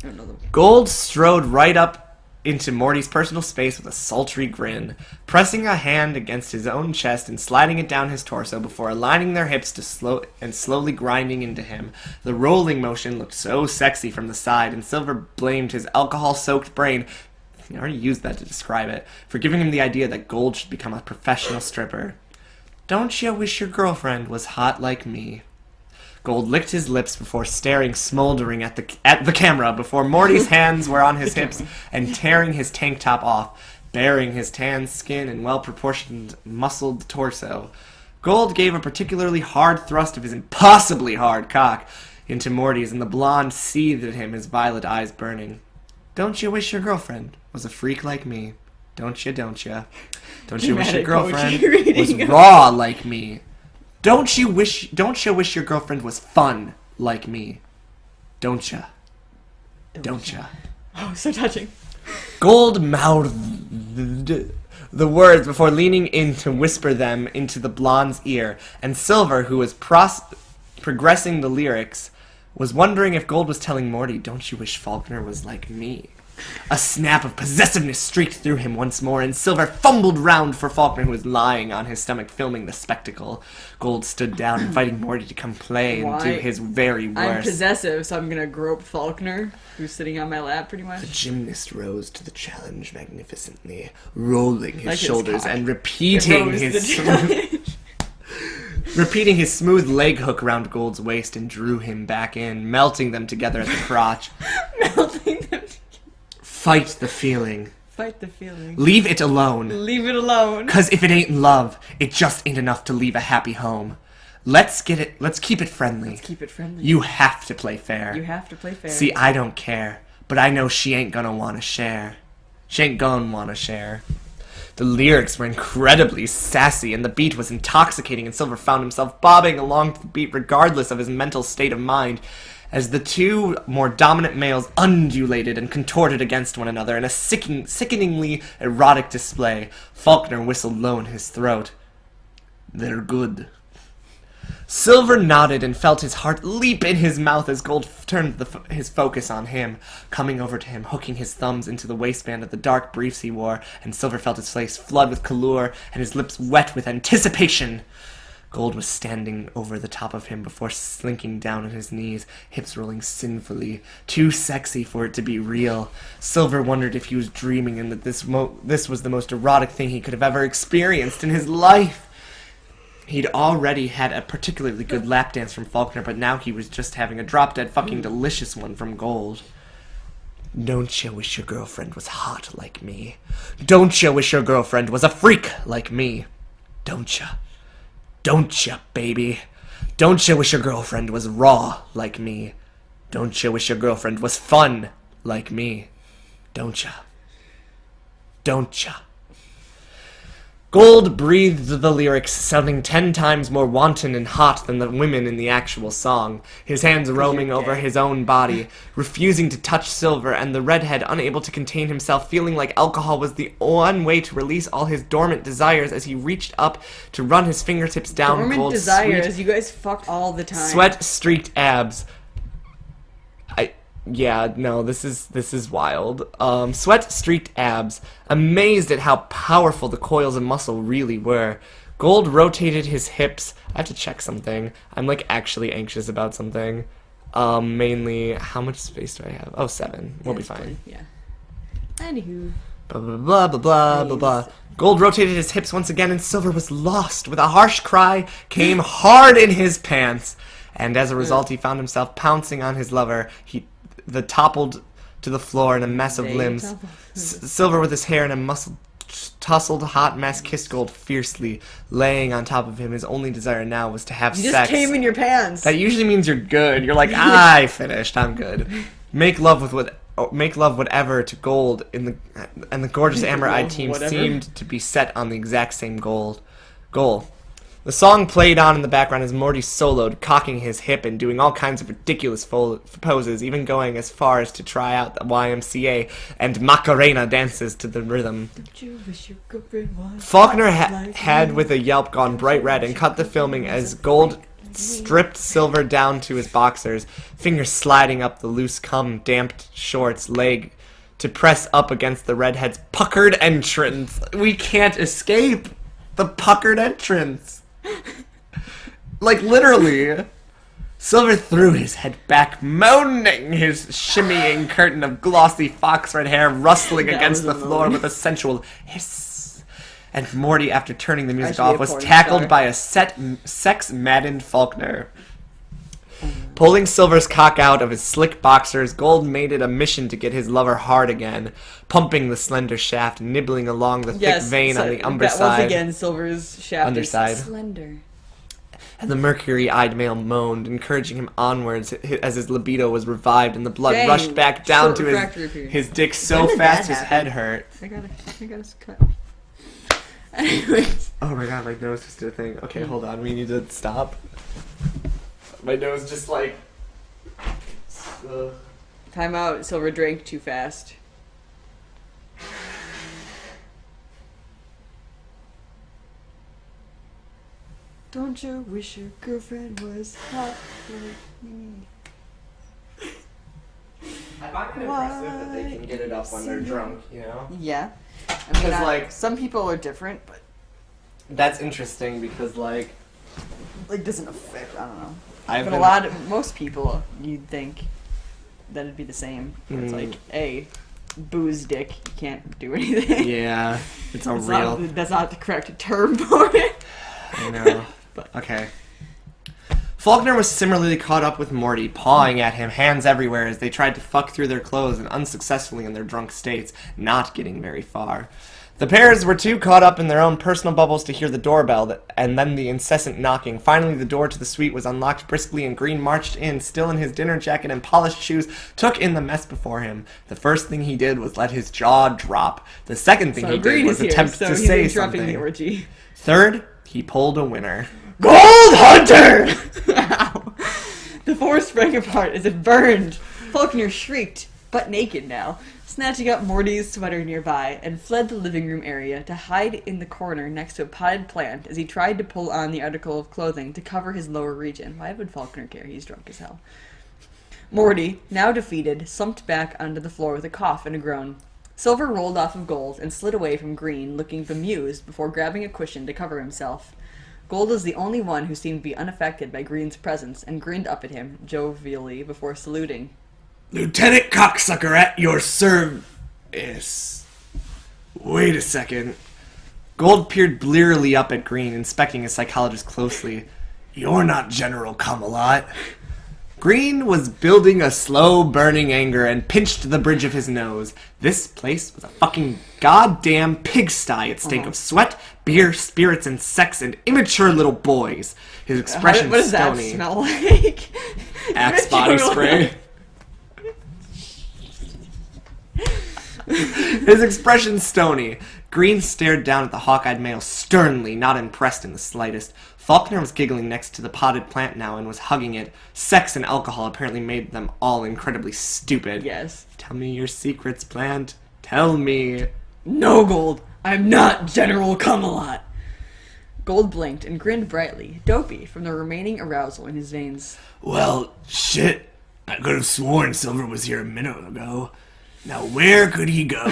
I don't know the... Gold strode right up into Morty's personal space with a sultry grin, pressing a hand against his own chest and sliding it down his torso before aligning their hips to slowly grinding into him. The rolling motion looked so sexy from the side, and Silver blamed his alcohol-soaked brain, I already used that to describe it, for giving him the idea that Gold should become a professional stripper. Don't you wish your girlfriend was hot like me? Gold licked his lips before staring smoldering at the camera before Morty's hands were on his hips and tearing his tank top off, baring his tan skin and well-proportioned, muscled torso. Gold gave a particularly hard thrust of his impossibly hard cock into Morty's, and the blonde seethed at him, his violet eyes burning. Don't you wish your girlfriend was a freak like me? Don't you, don't you? Don't you wish your girlfriend was raw like me? Don't you wish your girlfriend was fun like me? Don't ya? Don't ya? Oh, so touching. Gold mouthed the words before leaning in to whisper them into the blonde's ear, and Silver, who was progressing the lyrics, was wondering if Gold was telling Morty, don't you wish Faulkner was like me? A snap of possessiveness streaked through him once more, and Silver fumbled round for Faulkner, who was lying on his stomach filming the spectacle. Gold stood down, inviting Morty to come play and do his very worst. I'm possessive, so I'm gonna grope Faulkner, who's sitting on my lap pretty much. The gymnast rose to the challenge magnificently, rolling his like shoulders and repeating his smooth leg hook around Gold's waist and drew him back in, melting them together at the crotch. Melting them together. Fight the feeling. Fight the feeling. Leave it alone. Leave it alone. 'Cause if it ain't love, it just ain't enough to leave a happy home. Let's keep it friendly. Let's keep it friendly. You have to play fair. You have to play fair. See, I don't care, but I know she ain't gonna wanna share. She ain't gonna wanna share. The lyrics were incredibly sassy, and the beat was intoxicating, and Silver found himself bobbing along to the beat regardless of his mental state of mind, as the two more dominant males undulated and contorted against one another in a sickeningly erotic display. Faulkner whistled low in his throat. They're good. Silver nodded and felt his heart leap in his mouth as Gold turned his focus on him, coming over to him, hooking his thumbs into the waistband of the dark briefs he wore, and Silver felt his face flood with color and his lips wet with anticipation. Gold was standing over the top of him before slinking down on his knees, hips rolling sinfully, too sexy for it to be real. Silver wondered if he was dreaming and that this was the most erotic thing he could have ever experienced in his life. He'd already had a particularly good lap dance from Faulkner, but now he was just having a drop-dead fucking delicious one from Gold. Don't you wish your girlfriend was hot like me? Don't you wish your girlfriend was a freak like me? Don't you? Don't you, baby? Don't you wish your girlfriend was raw like me? Don't you wish your girlfriend was fun like me? Don't you? Don't you? Gold breathed the lyrics, sounding 10 times more wanton and hot than the women in the actual song, his hands roaming over his own body, refusing to touch Silver, and the redhead unable to contain himself, feeling like alcohol was the one way to release all his dormant desires as he reached up to run his fingertips down dormant Gold's desires, you guys fuck all the time. sweat-streaked abs. Yeah, no, this is wild. Sweat streaked abs, amazed at how powerful the coils of muscle really were. Gold rotated his hips. I have to check something. I'm like actually anxious about something. Mainly, how much space do I have? Oh, 7. We'll be fine. Yeah. Anywho. Blah, blah, blah, blah, blah, blah, blah. Gold rotated his hips once again, and Silver was lost. With a harsh cry, came hard in his pants. And as a result, he found himself pouncing on his lover. The toppled to the floor in a mess of limbs. Silver, with his hair in a tousled hot mess, kissed Gold fiercely, laying on top of him. His only desire now was to have You sex. just came in your pants. That usually means you're good. You're like, I finished. I'm good. Make love whatever to Gold and the gorgeous amber-eyed team Whatever. seemed to be set on the exact same goal. The song played on in the background as Morty soloed, cocking his hip and doing all kinds of ridiculous poses, even going as far as to try out the YMCA and Macarena dances to the rhythm. Don't you wish your girlfriend was Faulkner like had, you? with a yelp, gone bright red and cut the filming as Gold stripped Silver down to his boxers, fingers sliding up the loose damped shorts leg to press up against the redhead's puckered entrance. We can't escape the puckered entrance. Like, literally. Silver threw his head back, moaning, his shimmying curtain of glossy fox red hair rustling That against was the a floor moan. with a sensual hiss. And Morty, after turning the music Actually a off, was porn tackled star. by a sex-maddened Faulkner. Pulling Silver's cock out of his slick boxers, Gold made it a mission to get his lover hard again, pumping the slender shaft, nibbling along the thick vein on the Once underside. again, Silver's shaft Underside. is slender. And the mercury-eyed male moaned, encouraging him onwards as his libido was revived and the blood Dang, rushed back down short to refractory period. his dick so When did fast that his happen? head hurt. I gotta cut. Anyways, Oh my god, my nose just did a thing. Okay, hold on, we need to stop. My nose just like... time out. Silver drank too fast. Don't you wish your girlfriend was hot like me? I find it impressive that they can get it up when they're drunk, you know? Yeah. I mean, 'Cause, like- some people are different, but That's interesting because, like, like doesn't affect. I don't know. I've But been... most people, you'd think that it'd be the same. It's like, hey, booze dick, you can't do anything. Yeah, it's a That's real... that's not the correct term for it. I know. But- Okay. Faulkner was similarly caught up with Morty, pawing at him, hands everywhere, as they tried to fuck through their clothes and unsuccessfully in their drunk states, not getting very far. The pairs were too caught up in their own personal bubbles to hear the doorbell, and then the incessant knocking. Finally, the door to the suite was unlocked briskly, and Green marched in, still in his dinner jacket and polished shoes, took in the mess before him. The first thing he did was let his jaw drop. The second thing So he did Green was is here, attempt so to he's say interrupting the something. orgy. Third, he pulled a winner. Gold Hunter! Ow. The floor sprang apart as it burned. Faulkner shrieked, butt naked now, snatching up Morty's sweater nearby, and fled the living room area to hide in the corner next to a potted plant as he tried to pull on the article of clothing to cover his lower region. Why would Faulkner care? He's drunk as hell. Morty, now defeated, slumped back onto the floor with a cough and a groan. Silver rolled off of Gold and slid away from Green, looking bemused before grabbing a cushion to cover himself. Gold was the only one who seemed to be unaffected by Green's presence and grinned up at him jovially before saluting. Lieutenant Cocksucker at your service. Wait a second. Gold peered blearily up at Green, inspecting his psychologist closely. You're not General Come-A-Lot. Green was building a slow-burning anger and pinched the bridge of his nose. This place was a fucking goddamn pigsty. It stank of sweat, beer, spirits, and sex, and immature little boys. His expression What does that stony. smell like? Axe body spray. His expression stony. Green stared down at the hawk-eyed male sternly, not impressed in the slightest. Faulkner was giggling next to the potted plant now and was hugging it. Sex and alcohol apparently made them all incredibly stupid. Yes. Tell me your secrets, plant. Tell me. No, Gold. I'm not General Come-A-Lot. Gold blinked and grinned brightly, dopey from the remaining arousal in his veins. Well, shit. I could have sworn Silver was here a minute ago. Now where could he go?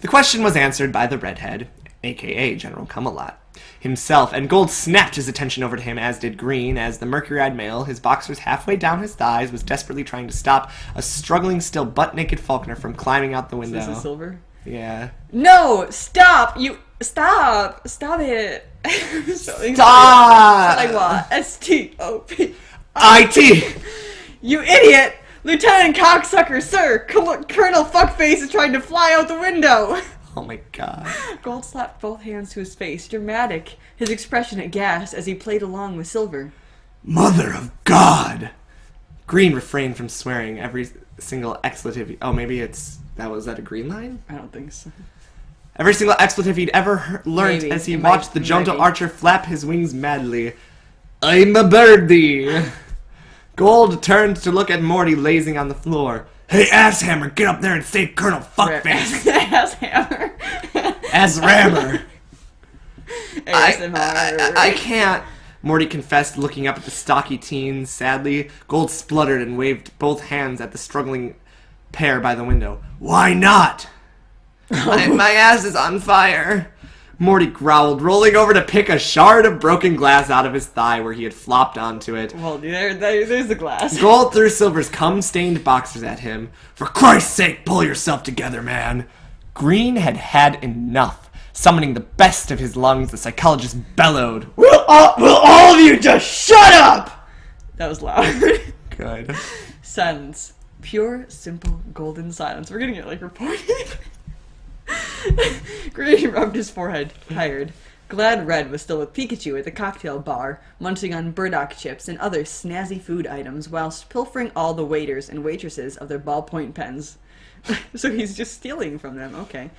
The question was answered by the redhead, a.k.a. General Camelot, himself, and Gold snapped his attention over to him, as did Green, as the mercury-eyed male, his boxers halfway down his thighs, was desperately trying to stop a struggling, still butt-naked Faulkner from climbing out the window. Is this Silver? Yeah. No! Stop! Stop! Stop it! Stop! Like what? S-T-O-P. I-T! You idiot! Lieutenant Cocksucker, sir! Colonel Fuckface is trying to fly out the window! Oh my god. Gold slapped both hands to his face, dramatic, his expression aghast as he played along with Silver. Mother of God! Green refrained from swearing every single expletive. Oh, maybe it's... Was that a green line? I don't think so. Every single expletive he'd ever learned as he watched the gentle archer flap his wings madly. I'm a birdie! Gold turned to look at Morty lazing on the floor. Hey, Asshammer, get up there and save Colonel Fuckface! Asshammer. Assrammer! ASMR. I can't, Morty confessed, looking up at the stocky teen sadly. Gold spluttered and waved both hands at the struggling pair by the window. Why not? My ass is on fire. Morty growled, rolling over to pick a shard of broken glass out of his thigh where he had flopped onto it. Well, there's the glass. Gold threw Silver's cum-stained boxers at him. For Christ's sake, pull yourself together, man. Green had had enough. Summoning the best of his lungs, the psychologist bellowed. Will all of you just shut up? That was loud. Good. Silence. Pure, simple, golden silence. We're gonna get, reported. Green rubbed his forehead, tired. Glad Red was still with Pikachu at the cocktail bar, munching on burdock chips and other snazzy food items, whilst pilfering all the waiters and waitresses of their ballpoint pens. So he's just stealing from them, okay.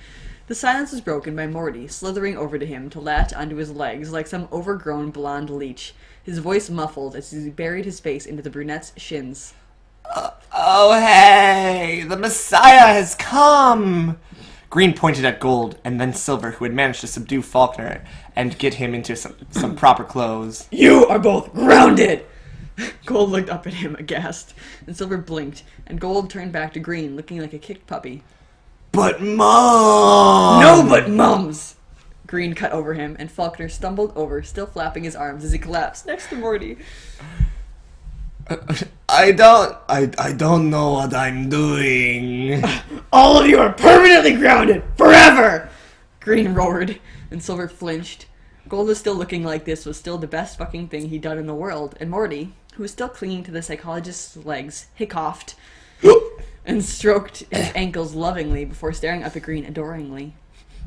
The silence was broken by Morty, slithering over to him to latch onto his legs like some overgrown blonde leech, his voice muffled as he buried his face into the brunette's shins. Oh, hey! The Messiah has come! Green pointed at Gold, and then Silver, who had managed to subdue Faulkner and get him into some proper clothes. You are both grounded! Gold looked up at him, aghast, and Silver blinked, and Gold turned back to Green, looking like a kicked puppy. But Mom! No, but mums! Green cut over him, and Faulkner stumbled over, still flapping his arms as he collapsed next to Morty. I don't know what I'm doing. All of you are permanently grounded! Forever! Green roared, and Silver flinched. Gold was still looking like this was still the best fucking thing he'd done in the world, and Morty, who was still clinging to the psychologist's legs, hiccoughed and stroked his ankles lovingly before staring up at Green adoringly.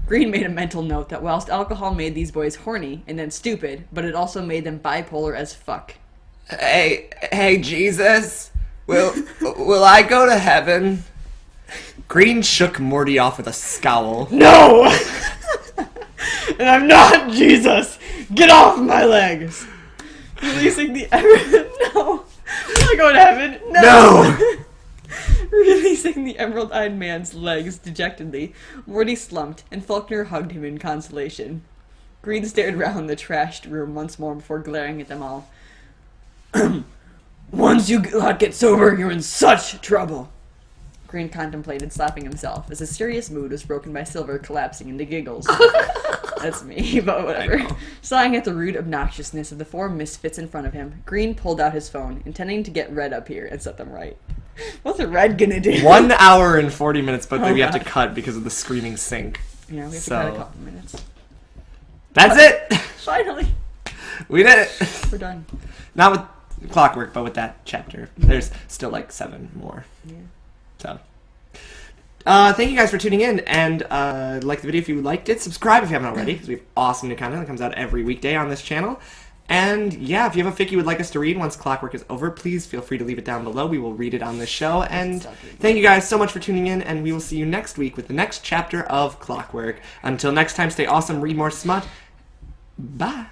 Green made a mental note that whilst alcohol made these boys horny and then stupid, but it also made them bipolar as fuck. Hey, Jesus, will I go to heaven? Green shook Morty off with a scowl. No! And I'm not Jesus! Get off my legs! Releasing the emerald... No! Will I go to heaven? No! Releasing the emerald-eyed man's legs dejectedly, Morty slumped, and Faulkner hugged him in consolation. Green stared round the trashed room once more before glaring at them all. Once you get sober, you're in such trouble. Green contemplated slapping himself as his serious mood was broken by Silver collapsing into giggles. That's me, but whatever. Sighing at the rude obnoxiousness of the four misfits in front of him, Green pulled out his phone, intending to get Red up here and set them right. What's Red gonna do? 1 hour and 40 minutes, but then we have to God. cut because of the screaming sync. Yeah, we have to cut a couple minutes. That's it! Finally! We did it! We're done. Not with Clockwork, but with that chapter. There's still 7 more. Yeah. So, thank you guys for tuning in, and like the video if you liked it. Subscribe if you haven't already, because we have awesome new content that comes out every weekday on this channel. And yeah, if you have a fic you would like us to read once Clockwork is over, please feel free to leave it down below. We will read it on this show. And thank you guys so much for tuning in, and we will see you next week with the next chapter of Clockwork. Until next time, stay awesome, read more smut. Bye.